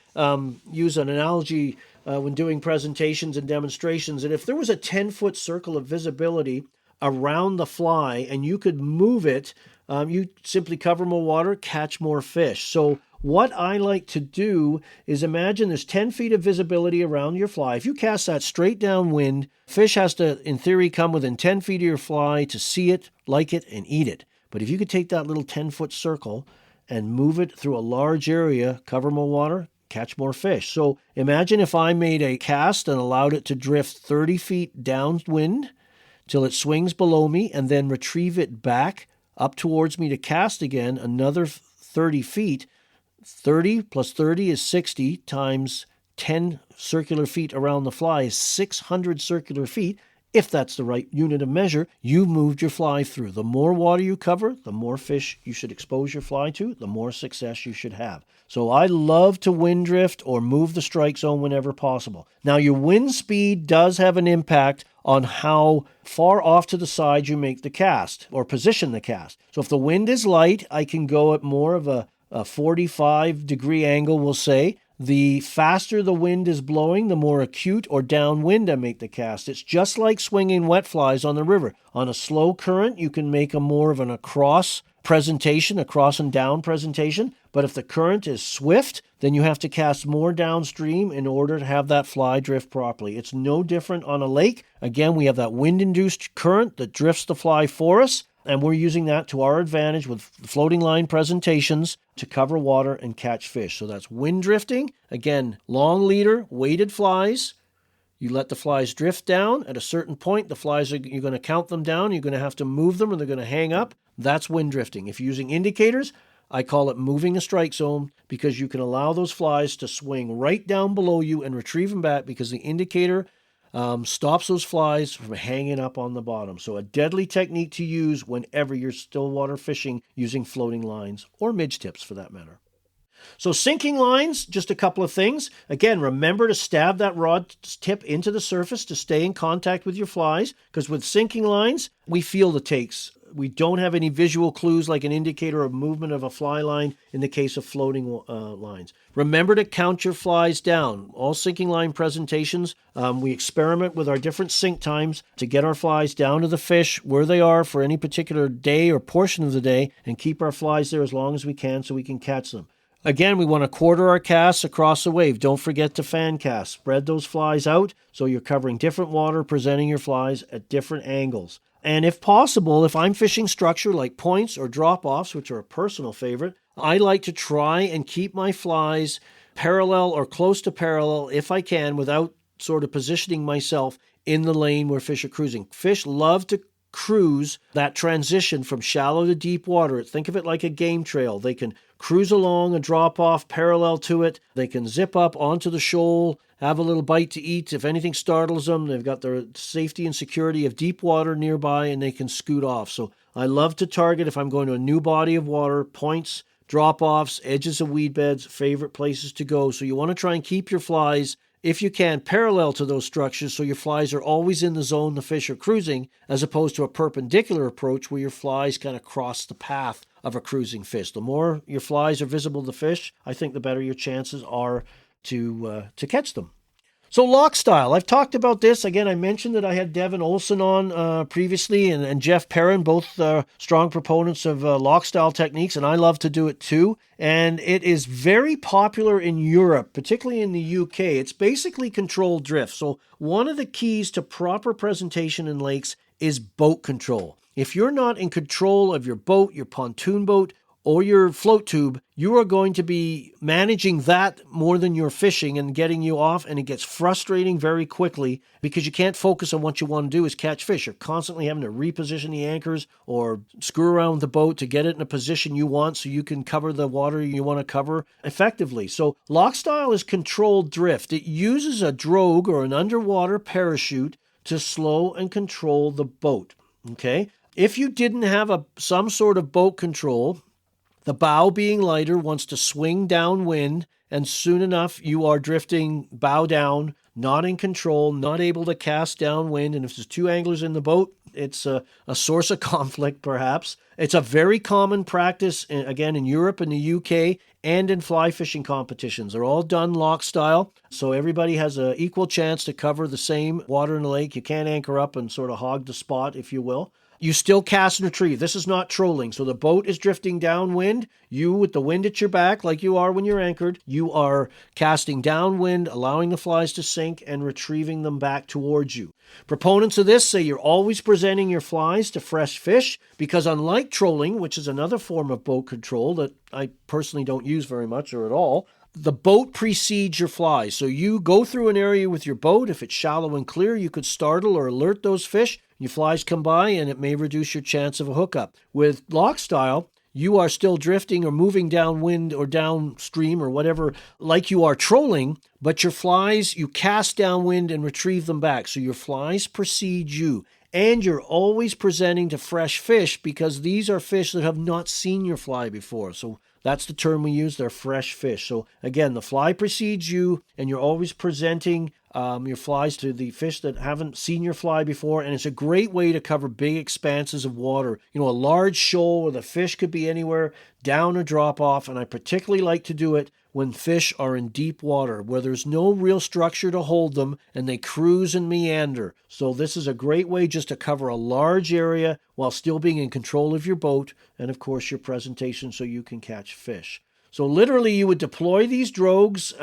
use an analogy when doing presentations and demonstrations, and if there was a 10-foot circle of visibility around the fly and you could move it, you simply cover more water, catch more fish. So what I like to do is imagine there's 10 feet of visibility around your fly. If you cast that straight downwind, fish has to, in theory, come within 10 feet of your fly to see it, like it, and eat it. But if you could take that little 10-foot circle and move it through a large area, cover more water, catch more fish. So imagine if I made a cast and allowed it to drift 30 feet downwind till it swings below me and then retrieve it back up towards me to cast again another 30 feet. 30 plus 30 is 60 times 10 circular feet around the fly is 600 circular feet. If that's the right unit of measure, you've moved your fly through. The more water you cover, the more fish you should expose your fly to, the more success you should have. So I love to wind drift or move the strike zone whenever possible. Now, your wind speed does have an impact on how far off to the side you make the cast or position the cast. So if the wind is light, I can go at more of a 45-degree angle, we'll say. The faster the wind is blowing, the more acute or downwind I make the cast. It's just like swinging wet flies on the river. On a slow current, you can make a more of an across presentation, across and down presentation. But if the current is swift, then you have to cast more downstream in order to have that fly drift properly. It's no different on a lake. Again, we have that wind-induced current that drifts the fly for us. And we're using that to our advantage with floating line presentations to cover water and catch fish. So that's wind drifting. Again, long leader, weighted flies. You let the flies drift down. At a certain point, the flies, you're going to count them down. You're going to have to move them or they're going to hang up. That's wind drifting. If you're using indicators, I call it moving the strike zone because you can allow those flies to swing right down below you and retrieve them back because the indicator stops those flies from hanging up on the bottom. So a deadly technique to use whenever you're stillwater fishing using floating lines or midge tips for that matter. So sinking lines, just a couple of things. Again, remember to stab that rod tip into the surface to stay in contact with your flies because with sinking lines, we feel the takes. We don't have any visual clues like an indicator of movement of a fly line in the case of floating lines. Remember to count your flies down. All sinking line presentations, we experiment with our different sink times to get our flies down to the fish where they are for any particular day or portion of the day and keep our flies there as long as we can so we can catch them. Again, we want to quarter our casts across the wave. Don't forget to fan cast. Spread those flies out so you're covering different water, presenting your flies at different angles. And if possible, if I'm fishing structure like points or drop-offs, which are a personal favorite, I like to try and keep my flies parallel or close to parallel if I can without sort of positioning myself in the lane where fish are cruising. Fish love to cruise that transition from shallow to deep water. Think of it like a game trail. They can cruise along a drop-off parallel to it. They can zip up onto the shoal, have a little bite to eat. If anything startles them, they've got their safety and security of deep water nearby and they can scoot off. So I love to target if I'm going to a new body of water, points, drop-offs, edges of weed beds, favorite places to go. So you want to try and keep your flies, if you can, parallel to those structures so your flies are always in the zone the fish are cruising, as opposed to a perpendicular approach where your flies kind of cross the path of a cruising fish. The more your flies are visible to the fish, I think the better your chances are to catch them. So loch style, I've talked about this. Again, I mentioned that I had Devin Olson on previously and Jeff Perrin, both strong proponents of loch style techniques, and I love to do it too. And it is very popular in Europe, particularly in the UK. It's basically controlled drift. So one of the keys to proper presentation in lakes is boat control. If you're not in control of your boat, your pontoon boat, or your float tube, you are going to be managing that more than you're fishing and getting you off, and it gets frustrating very quickly because you can't focus on what you want to do is catch fish. You're constantly having to reposition the anchors or screw around with the boat to get it in a position you want so you can cover the water you want to cover effectively. So loch style is controlled drift. It uses a drogue or an underwater parachute to slow and control the boat. Okay? If you didn't have some sort of boat control, the bow being lighter wants to swing downwind, and soon enough you are drifting bow down, not in control, not able to cast downwind, and if there's two anglers in the boat, It's a source of conflict, perhaps. It's a very common practice, again, in Europe and the UK and in fly fishing competitions. They're all done loch style, so everybody has an equal chance to cover the same water in the lake. You can't anchor up and sort of hog the spot, if you will. You still cast and retrieve. This is not trolling. So the boat is drifting downwind. You, with the wind at your back, like you are when you're anchored, you are casting downwind, allowing the flies to sink and retrieving them back towards you. Proponents of this say you're always presenting your flies to fresh fish because unlike trolling, which is another form of boat control that I personally don't use very much or at all, the boat precedes your flies. So you go through an area with your boat. If it's shallow and clear, you could startle or alert those fish. Your flies come by and it may reduce your chance of a hookup. With loch style, you are still drifting or moving downwind or downstream or whatever, like you are trolling, but your flies, you cast downwind and retrieve them back. So your flies precede you. And you're always presenting to fresh fish because these are fish that have not seen your fly before. So that's the term we use. They're fresh fish. So again, the fly precedes you and you're always presenting your flies to the fish that haven't seen your fly before. And it's a great way to cover big expanses of water. You know, a large shoal where the fish could be anywhere down or drop off. And I particularly like to do it when fish are in deep water where there's no real structure to hold them and they cruise and meander. So this is a great way just to cover a large area while still being in control of your boat and, of course, your presentation so you can catch fish. So literally you would deploy these drogues.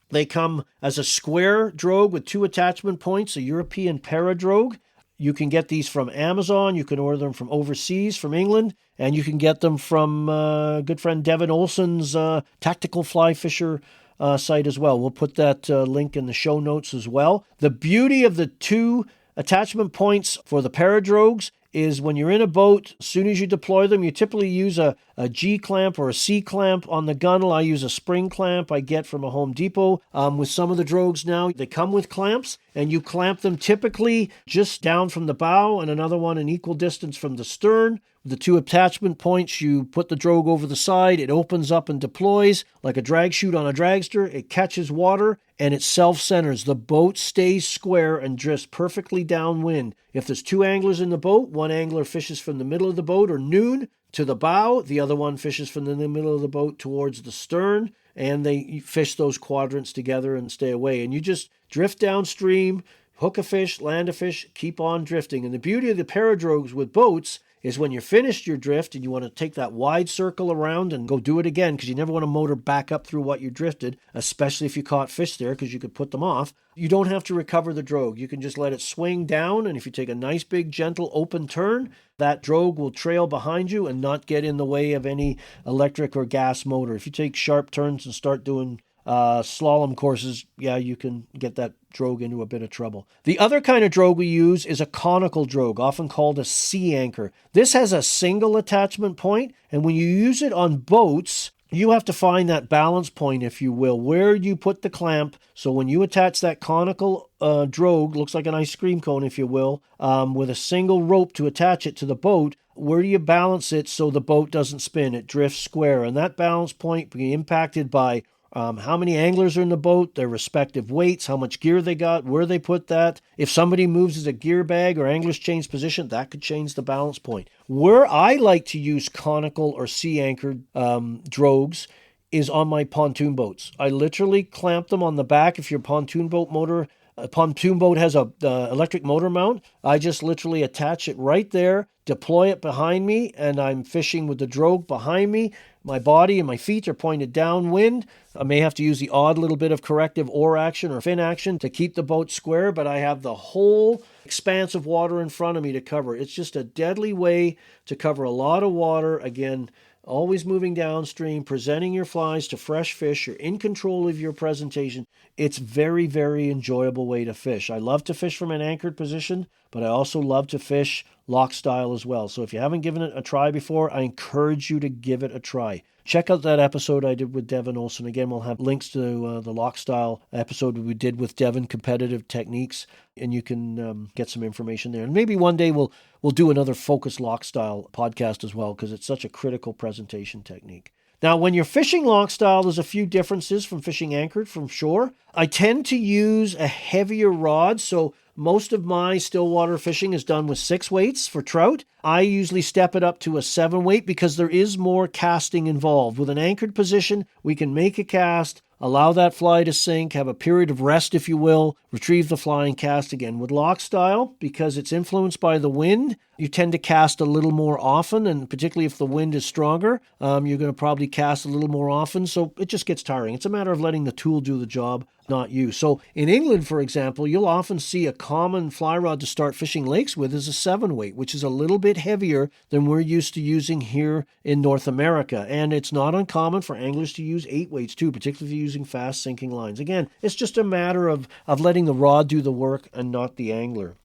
They come as a square drogue with 2 attachment points, a European paradrogue. You can get these from Amazon. You can order them from overseas, from England. And you can get them from good friend Devin Olson's Tactical Fly Fisher site as well. We'll put that link in the show notes as well. The beauty of the 2 attachment points for the paradrogues is when you're in a boat, as soon as you deploy them, you typically use a G clamp or a C clamp on the gunnel. I use a spring clamp I get from a Home Depot. With some of the drogues now, they come with clamps, and you clamp them typically just down from the bow and another one an equal distance from the stern. The 2 attachment points, you put the drogue over the side, it opens up and deploys like a drag chute on a dragster. It catches water and it self-centers. The boat stays square and drifts perfectly downwind. If there's 2 anglers in the boat, one angler fishes from the middle of the boat or noon to the bow, the other one fishes from the middle of the boat towards the stern, and they fish those quadrants together and stay away. And you just drift downstream, hook a fish, land a fish, keep on drifting. And the beauty of the paradrogues with boats is when you're finished your drift and you want to take that wide circle around and go do it again because you never want to motor back up through what you drifted, especially if you caught fish there because you could put them off. You don't have to recover the drogue. You can just let it swing down, and if you take a nice big gentle open turn, that drogue will trail behind you and not get in the way of any electric or gas motor. If you take sharp turns and start doing slalom courses, you can get that drogue into a bit of trouble. The other kind of drogue we use is a conical drogue, often called a sea anchor. This has a single attachment point, and when you use it on boats, you have to find that balance point, if you will, where you put the clamp. So when you attach that conical drogue, looks like an ice cream cone, if you will, with a single rope to attach it to the boat, where do you balance it so the boat doesn't spin? It drifts square. And that balance point will be impacted by how many anglers are in the boat, their respective weights, how much gear they got, where they put that. If somebody moves as a gear bag or anglers change position, that could change the balance point. Where I like to use conical or sea-anchored drogues is on my pontoon boats. I literally clamp them on the back. If your pontoon boat has a electric motor mount, I just literally attach it right there, deploy it behind me, and I'm fishing with the drogue behind me. My body and my feet are pointed downwind. I may have to use the odd little bit of corrective oar action or fin action to keep the boat square, but I have the whole expanse of water in front of me to cover. It's just a deadly way to cover a lot of water. Again, always moving downstream, presenting your flies to fresh fish. You're in control of your presentation. It's very, very enjoyable way to fish. I love to fish from an anchored position, but I also love to fish loch style as well. So if you haven't given it a try before, I encourage you to give it a try. Check out that episode I did with Devin Olson. Again, we'll have links to the loch style episode we did with Devin, competitive techniques, and you can get some information there. And maybe one day we'll do another focused loch style podcast as well, because it's such a critical presentation technique. Now, when you're fishing loch style, there's a few differences from fishing anchored from shore. I tend to use a heavier rod, so most of my stillwater fishing is done with 6 weights for trout. I usually step it up to a 7 weight because there is more casting involved. With an anchored position, we can make a cast, allow that fly to sink, have a period of rest, if you will, retrieve the fly and cast again. With loch style, because it's influenced by the wind, you tend to cast a little more often, and particularly if the wind is stronger, you're going to probably cast a little more often, so it just gets tiring. It's a matter of letting the tool do the job, not you. So in England, for example, you'll often see a common fly rod to start fishing lakes with is a 7 weight, which is a little bit heavier than we're used to using here in North America. And it's not uncommon for anglers to use 8 weights too, particularly if you're using fast sinking lines. Again, it's just a matter of letting the rod do the work and not the angler.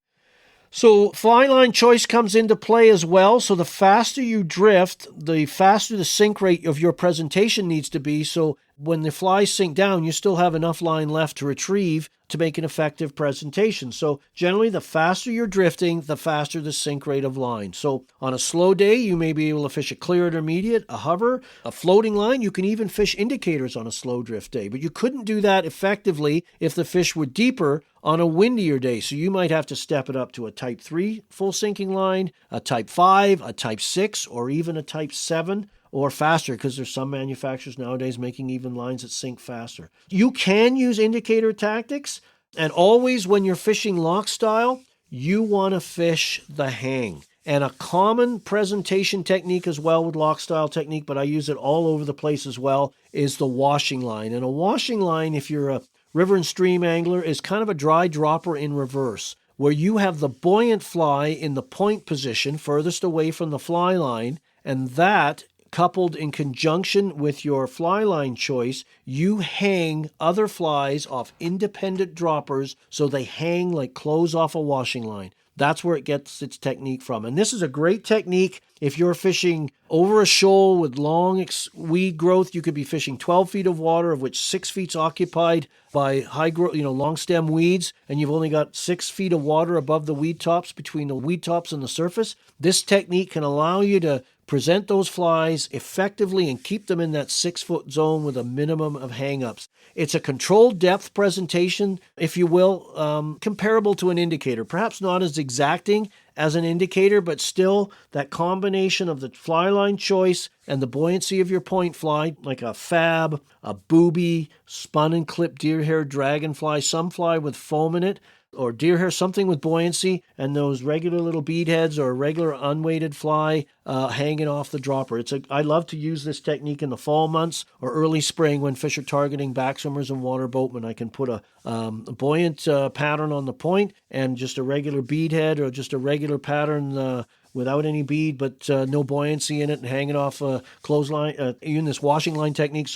So fly line choice comes into play as well. So the faster you drift, the faster the sink rate of your presentation needs to be. So when the flies sink down, you still have enough line left to retrieve to make an effective presentation. So generally, the faster you're drifting, the faster the sink rate of line. So on a slow day, you may be able to fish a clear intermediate, a hover, a floating line. You can even fish indicators on a slow drift day, but you couldn't do that effectively if the fish were deeper on a windier day. So you might have to step it up to a type 3 full sinking line, a type 5, a type 6, or even a type 7. Or faster, because there's some manufacturers nowadays making even lines that sink faster. You can use indicator tactics, and always when you're fishing loch style, you want to fish the hang. And a common presentation technique as well with loch style technique, but I use it all over the place as well, is the washing line. And a washing line, if you're a river and stream angler, is kind of a dry dropper in reverse, where you have the buoyant fly in the point position furthest away from the fly line, and that coupled in conjunction with your fly line choice, you hang other flies off independent droppers so they hang like clothes off a washing line. That's where it gets its technique from. And this is a great technique if you're fishing over a shoal with long weed growth. You could be fishing 12 feet of water, of which 6 feet's occupied by high growth, long stem weeds, and you've only got 6 feet of water above the weed tops, between the weed tops and the surface. This technique can allow you to present those flies effectively and keep them in that 6-foot zone with a minimum of hang-ups. It's a controlled depth presentation, if you will, comparable to an indicator. Perhaps not as exacting as an indicator, but still that combination of the fly line choice and the buoyancy of your point fly, like a fab, a booby, spun and clipped deer hair dragonfly, some fly with foam in it, or deer hair, something with buoyancy, and those regular little bead heads or a regular unweighted fly hanging off the dropper. I love to use this technique in the fall months or early spring when fish are targeting backswimmers and water boatmen. I can put a buoyant pattern on the point and just a regular bead head or just a regular pattern without any bead but no buoyancy in it and hanging off a clothesline, even this washing line technique,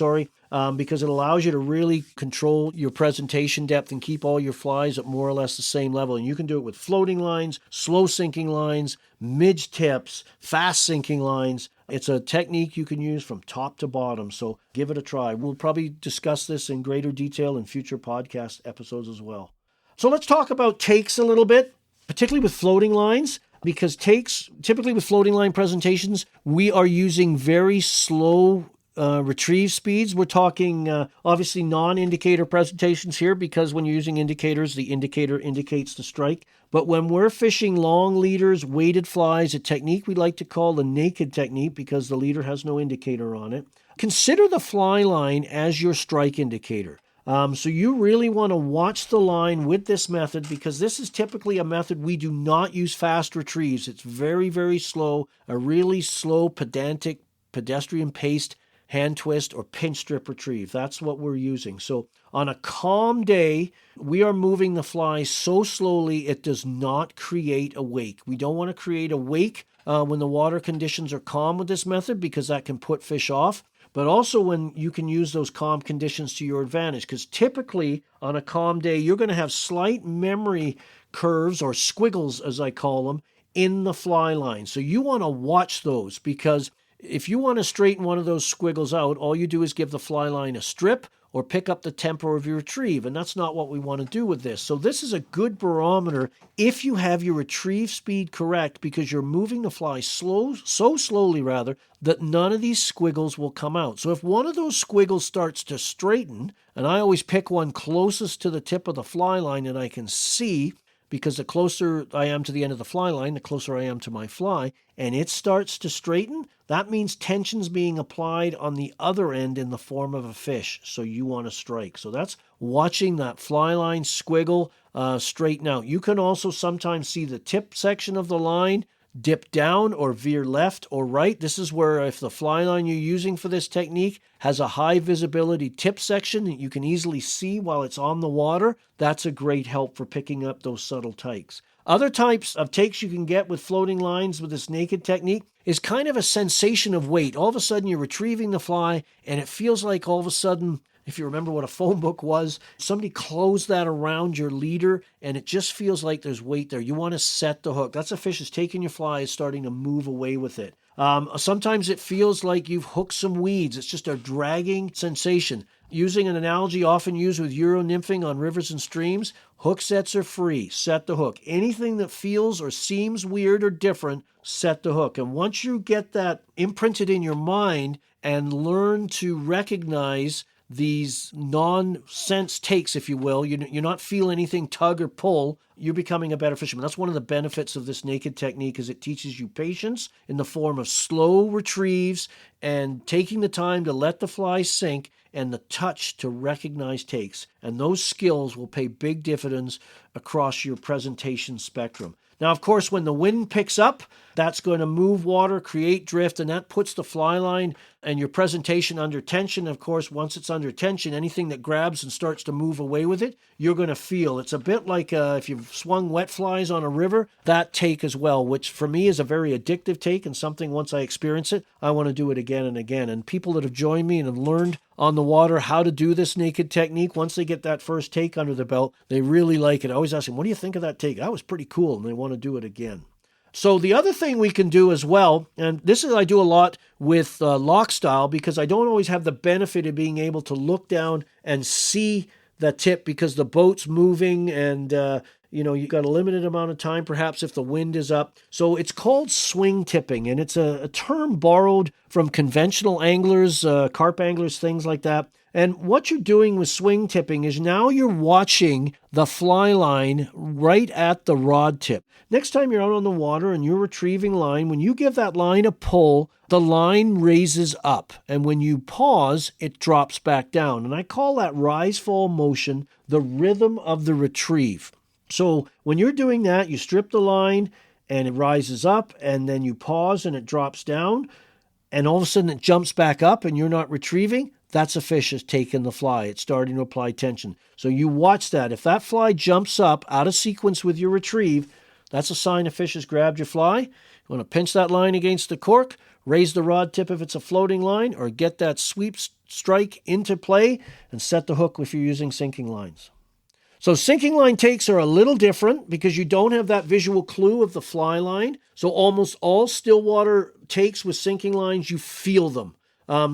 because it allows you to really control your presentation depth and keep all your flies at more or less the same level. And you can do it with floating lines, slow sinking lines, midge tips, fast sinking lines. It's a technique you can use from top to bottom, so give it a try. We'll probably discuss this in greater detail in future podcast episodes as well. So let's talk about takes a little bit, particularly with floating lines. Because takes, typically with floating line presentations, we are using very slow retrieve speeds. We're talking obviously non-indicator presentations here, because when you're using indicators, the indicator indicates the strike. But when we're fishing long leaders, weighted flies, a technique we like to call the naked technique because the leader has no indicator on it, consider the fly line as your strike indicator. So you really want to watch the line with this method, because this is typically a method we do not use fast retrieves. It's very, very slow, a really slow, pedantic, pedestrian-paced hand twist or pinch strip retrieve. That's what we're using. So on a calm day, we are moving the fly so slowly it does not create a wake. We don't want to create a wake when the water conditions are calm with this method, because that can put fish off. But also when you can use those calm conditions to your advantage, because typically on a calm day, you're going to have slight memory curves or squiggles, as I call them, in the fly line. So you want to watch those, because if you want to straighten one of those squiggles out, all you do is give the fly line a strip or pick up the tempo of your retrieve, and that's not what we want to do with this. So this is a good barometer if you have your retrieve speed correct, because you're moving the fly so slowly that none of these squiggles will come out. So if one of those squiggles starts to straighten, and I always pick one closest to the tip of the fly line and I can see, because the closer I am to the end of the fly line, the closer I am to my fly, and it starts to straighten, that means tension's being applied on the other end in the form of a fish, so you want to strike. So that's watching that fly line squiggle straighten out. You can also sometimes see the tip section of the line dip down or veer left or right. This is where, if the fly line you're using for this technique has a high visibility tip section that you can easily see while it's on the water, that's a great help for picking up those subtle takes. Other types of takes you can get with floating lines with this naked technique is kind of a sensation of weight. All of a sudden you're retrieving the fly and it feels like all of a sudden, if you remember what a phone book was, somebody closed that around your leader and it just feels like there's weight there. You want to set the hook. That's a fish is taking your fly, is starting to move away with it. Sometimes it feels like you've hooked some weeds. It's just a dragging sensation. Using an analogy often used with Euro nymphing on rivers and streams, hook sets are free. Set the hook. Anything that feels or seems weird or different, set the hook. And once you get that imprinted in your mind and learn to recognize these non-sense takes, if you will, you're not feeling anything tug or pull, you're becoming a better fisherman. That's one of the benefits of this naked technique, is it teaches you patience in the form of slow retrieves and taking the time to let the fly sink and the touch to recognize takes. And those skills will pay big dividends across your presentation spectrum. Now, of course, when the wind picks up, that's going to move water, create drift, and that puts the fly line and your presentation under tension. Of course, once it's under tension, anything that grabs and starts to move away with it, you're going to feel. It's a bit like if you've swung wet flies on a river, that take as well, which for me is a very addictive take and something once I experience it, I want to do it again and again. And people that have joined me and have learned on the water how to do this naked technique, once they get that first take under their belt, they really like it. I always ask them, what do you think of that take? That was pretty cool, and they want to do it again. So the other thing we can do as well, and this is I do a lot with Loch Style, because I don't always have the benefit of being able to look down and see the tip because the boat's moving and you've got a limited amount of time, perhaps if the wind is up. So it's called swing tipping, and it's a term borrowed from conventional anglers, carp anglers, things like that. And what you're doing with swing tipping is now you're watching the fly line right at the rod tip. Next time you're out on the water and you're retrieving line, when you give that line a pull, the line raises up. And when you pause, it drops back down. And I call that rise-fall motion the rhythm of the retrieve. So when you're doing that, you strip the line and it rises up, and then you pause and it drops down, and all of a sudden it jumps back up and you're not retrieving. That's a fish has taken the fly. It's starting to apply tension. So you watch that. If that fly jumps up out of sequence with your retrieve, that's a sign a fish has grabbed your fly. You want to pinch that line against the cork, raise the rod tip if it's a floating line, or get that sweep strike into play and set the hook if you're using sinking lines. So sinking line takes are a little different because you don't have that visual clue of the fly line. So almost all stillwater takes with sinking lines, you feel them.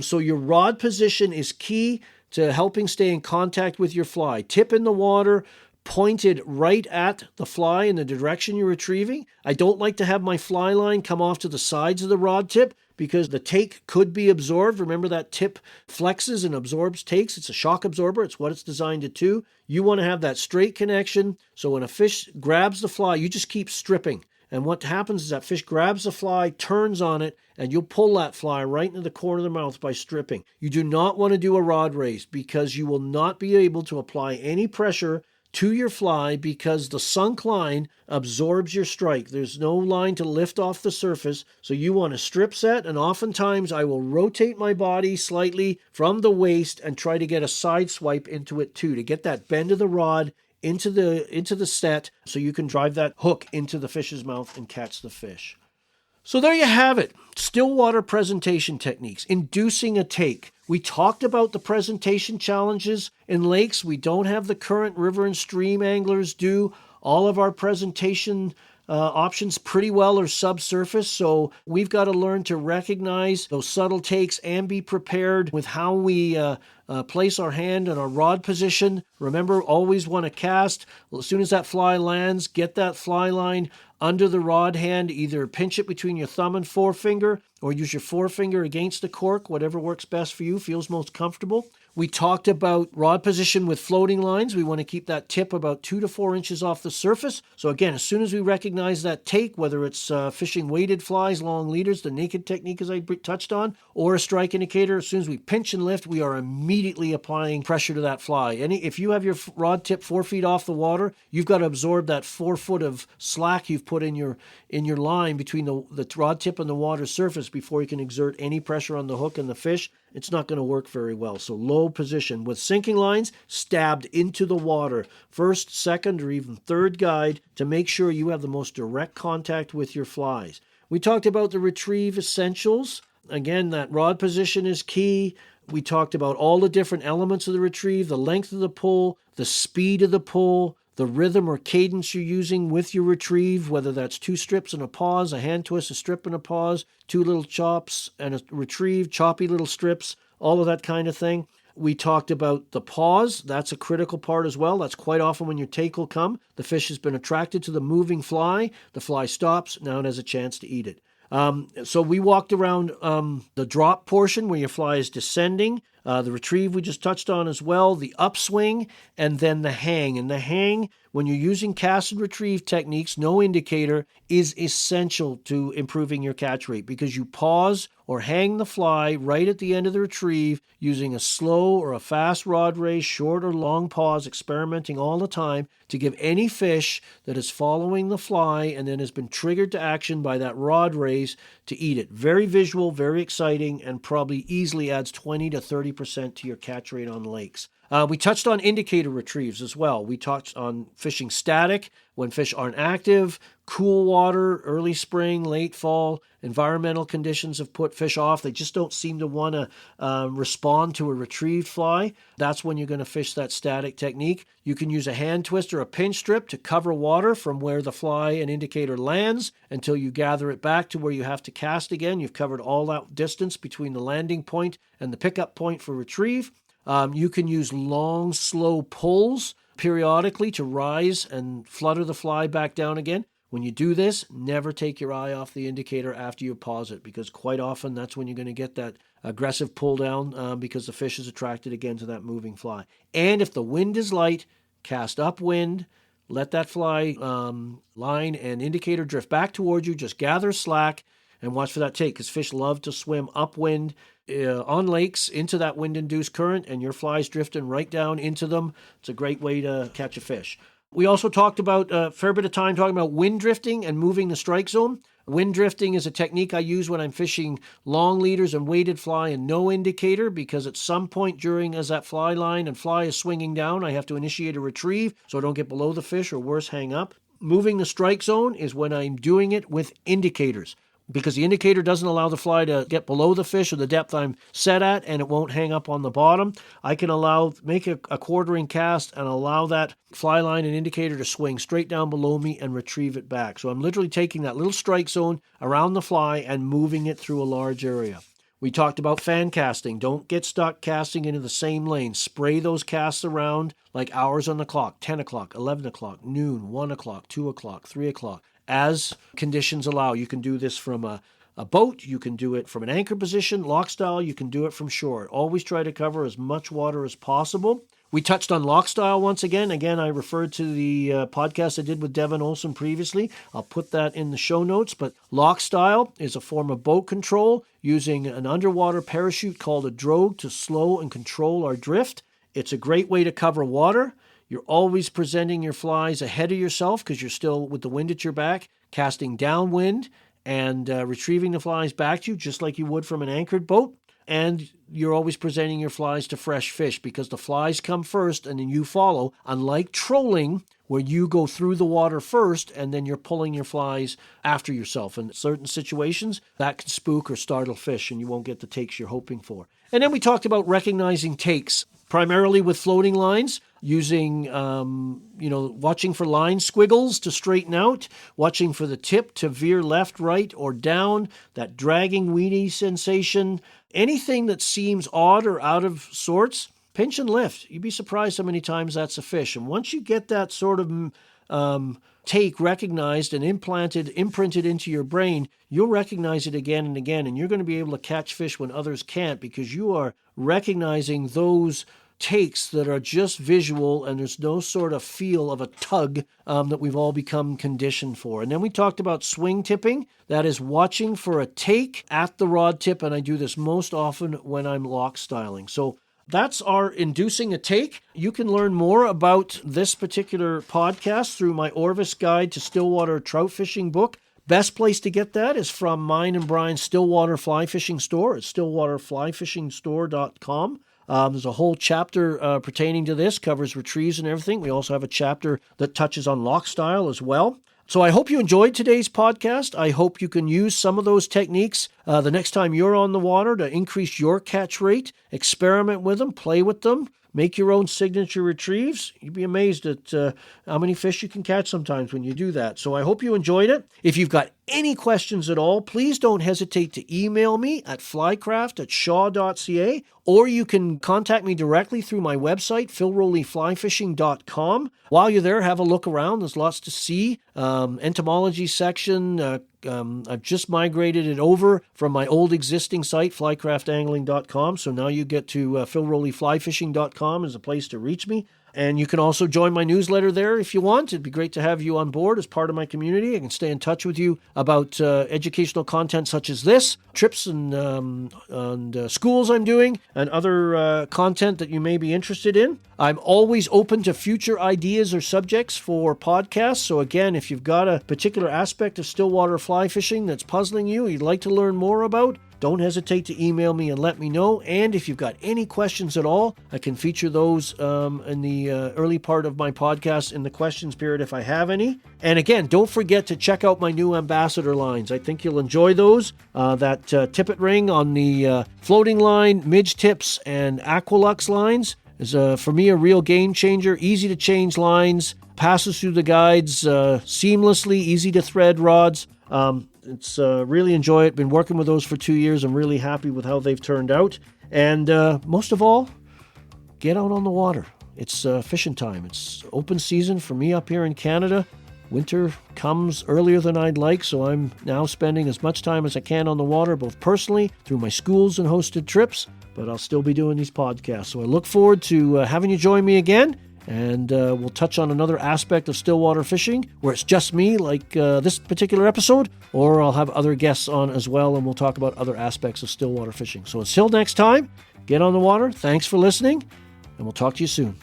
So your rod position is key to helping stay in contact with your fly. Tip in the water, pointed right at the fly in the direction you're retrieving. I don't like to have my fly line come off to the sides of the rod tip because the take could be absorbed. Remember that tip flexes and absorbs takes. It's a shock absorber. It's what it's designed to do. You want to have that straight connection. So when a fish grabs the fly, you just keep stripping. And what happens is that fish grabs the fly, turns on it, and you'll pull that fly right into the corner of the mouth by stripping. You do not want to do a rod raise because you will not be able to apply any pressure to your fly because the sunk line absorbs your strike. There's no line to lift off the surface, so you want to strip set, and oftentimes I will rotate my body slightly from the waist and try to get a side swipe into it too, to get that bend of the rod into the set so you can drive that hook into the fish's mouth and catch the fish. So there you have it. Stillwater presentation techniques, inducing a take. We talked about the presentation challenges in lakes. We don't have the current river and stream anglers do. All of our presentation options pretty well are subsurface, so we've got to learn to recognize those subtle takes and be prepared with how we place our hand in our rod position. Remember, always want to cast. As soon as that fly lands, get that fly line under the rod hand. Either pinch it between your thumb and forefinger or use your forefinger against the cork, whatever works best for you, feels most comfortable. We talked about rod position with floating lines. We want to keep that tip about 2 to 4 inches off the surface. So again, as soon as we recognize that take, whether it's fishing weighted flies, long leaders, the naked technique as I touched on, or a strike indicator, as soon as we pinch and lift, we are immediately applying pressure to that fly. If you have your rod tip 4 feet off the water, you've got to absorb that 4 foot of slack you've put in your line between the rod tip and the water surface before you can exert any pressure on the hook and the fish. It's not going to work very well. So low position. With sinking lines, stabbed into the water, first, second, or even third guide to make sure you have the most direct contact with your flies. We talked about the retrieve essentials. Again, that rod position is key. We talked about all the different elements of the retrieve, the length of the pull, the speed of the pull, the rhythm or cadence you're using with your retrieve, whether that's 2 strips and a pause, a hand twist, a strip and a pause, 2 little chops and a retrieve, choppy little strips, all of that kind of thing. We talked about the pause. That's a critical part as well. That's quite often when your take will come. The fish has been attracted to the moving fly. The fly stops. Now it has a chance to eat it. So we walked around the drop portion where your fly is descending, the retrieve we just touched on as well, the upswing, and then the hang. And the hang, when you're using cast and retrieve techniques, no indicator is essential to improving your catch rate because you pause or hang the fly right at the end of the retrieve using a slow or a fast rod raise, short or long pause, experimenting all the time to give any fish that is following the fly and then has been triggered to action by that rod raise to eat it. Very visual, very exciting, and probably easily adds 20 to 30% to your catch rate on lakes. We touched on indicator retrieves as well. We touched on fishing static when fish aren't active, cool water, early spring, late fall. Environmental conditions have put fish off. They just don't seem to want to respond to a retrieved fly. That's when you're going to fish that static technique. You can use a hand twist or a pinch strip to cover water from where the fly and indicator lands until you gather it back to where you have to cast again. You've covered all that distance between the landing point and the pickup point for retrieve. You can use long, slow pulls periodically to rise and flutter the fly back down again. When you do this, never take your eye off the indicator after you pause it because quite often that's when you're going to get that aggressive pull down because the fish is attracted again to that moving fly. And if the wind is light, cast upwind, let that fly line and indicator drift back towards you. Just gather slack and watch for that take because fish love to swim upwind on lakes into that wind-induced current and your fly's drifting right down into them. It's a great way to catch a fish. We also talked about a fair bit of time talking about wind drifting and moving the strike zone. Wind drifting is a technique I use when I'm fishing long leaders and weighted fly and no indicator because at some point during as that fly line and fly is swinging down, I have to initiate a retrieve so I don't get below the fish or worse, hang up. Moving the strike zone is when I'm doing it with indicators, because the indicator doesn't allow the fly to get below the fish or the depth I'm set at, and it won't hang up on the bottom. I can make a quartering cast and allow that fly line and indicator to swing straight down below me and retrieve it back. So I'm literally taking that little strike zone around the fly and moving it through a large area. We talked about fan casting. Don't get stuck casting into the same lane. Spray those casts around like hours on the clock, 10 o'clock, 11 o'clock, noon, 1 o'clock, 2 o'clock, 3 o'clock. As conditions allow. You can do this from a boat, you can do it from an anchor position, loch style, you can do it from shore. Always try to cover as much water as possible. We touched on loch style once again. Again, I referred to the podcast I did with Devin Olson previously. I'll put that in the show notes. But loch style is a form of boat control using an underwater parachute called a drogue to slow and control our drift. It's a great way to cover water. You're always presenting your flies ahead of yourself because you're still with the wind at your back, casting downwind and retrieving the flies back to you just like you would from an anchored boat. And you're always presenting your flies to fresh fish because the flies come first and then you follow, unlike trolling where you go through the water first and then you're pulling your flies after yourself. In certain situations, that can spook or startle fish and you won't get the takes you're hoping for. And then we talked about recognizing takes, primarily with floating lines. using, watching for line squiggles to straighten out, watching for the tip to veer left, right, or down, that dragging weenie sensation, anything that seems odd or out of sorts, pinch and lift. You'd be surprised how many times that's a fish. And once you get that sort of take recognized and imprinted into your brain, you'll recognize it again and again, and you're going to be able to catch fish when others can't, because you are recognizing those takes that are just visual, and there's no sort of feel of a tug that we've all become conditioned for. And then we talked about swing tipping. That is watching for a take at the rod tip, and I do this most often when I'm loch styling. So that's our Inducing a Take. You can learn more about this particular podcast through my Orvis Guide to Stillwater Trout Fishing book. Best place to get that is from mine and Brian's Stillwater Fly Fishing Store at stillwaterflyfishingstore.com. There's a whole chapter pertaining to this, covers retrieves and everything. We also have a chapter that touches on loch style as well. So I hope you enjoyed today's podcast. I hope you can use some of those techniques the next time you're on the water to increase your catch rate. Experiment with them, play with them, make your own signature retrieves. You'd be amazed at how many fish you can catch sometimes when you do that. So I hope you enjoyed it. If you've got any questions at all, please don't hesitate to email me at flycraft@shaw.ca, or you can contact me directly through my website, philrowleyflyfishing.com. While you're there, have a look around. There's lots to see. Entomology section. I've just migrated it over from my old existing site, flycraftangling.com. So now you get to philrowleyflyfishing.com as a place to reach me. And you can also join my newsletter there if you want. It'd be great to have you on board as part of my community. I can stay in touch with you about educational content such as this, trips and schools I'm doing, and other content that you may be interested in. I'm always open to future ideas or subjects for podcasts. So again, if you've got a particular aspect of Stillwater fly fishing that's puzzling you, you'd like to learn more about, don't hesitate to email me and let me know. And if you've got any questions at all, I can feature those in the early part of my podcast in the questions period if I have any. And again, don't forget to check out my new ambassador lines. I think you'll enjoy those. That tippet ring on the floating line, midge tips, and Aqualux lines is, for me, a real game changer. Easy to change lines, passes through the guides seamlessly, easy to thread rods. It's really enjoy it. Been working with those for 2 years. I'm really happy with how they've turned out. And most of all, get out on the water. It's fishing time. It's open season for me up here in Canada. Winter comes earlier than I'd like, so I'm now spending as much time as I can on the water, both personally, through my schools and hosted trips, but I'll still be doing these podcasts. So I look forward to having you join me again. And we'll touch on another aspect of Stillwater fishing where it's just me, like this particular episode, or I'll have other guests on as well, and we'll talk about other aspects of Stillwater fishing. So until next time, get on the water. Thanks for listening, and we'll talk to you soon.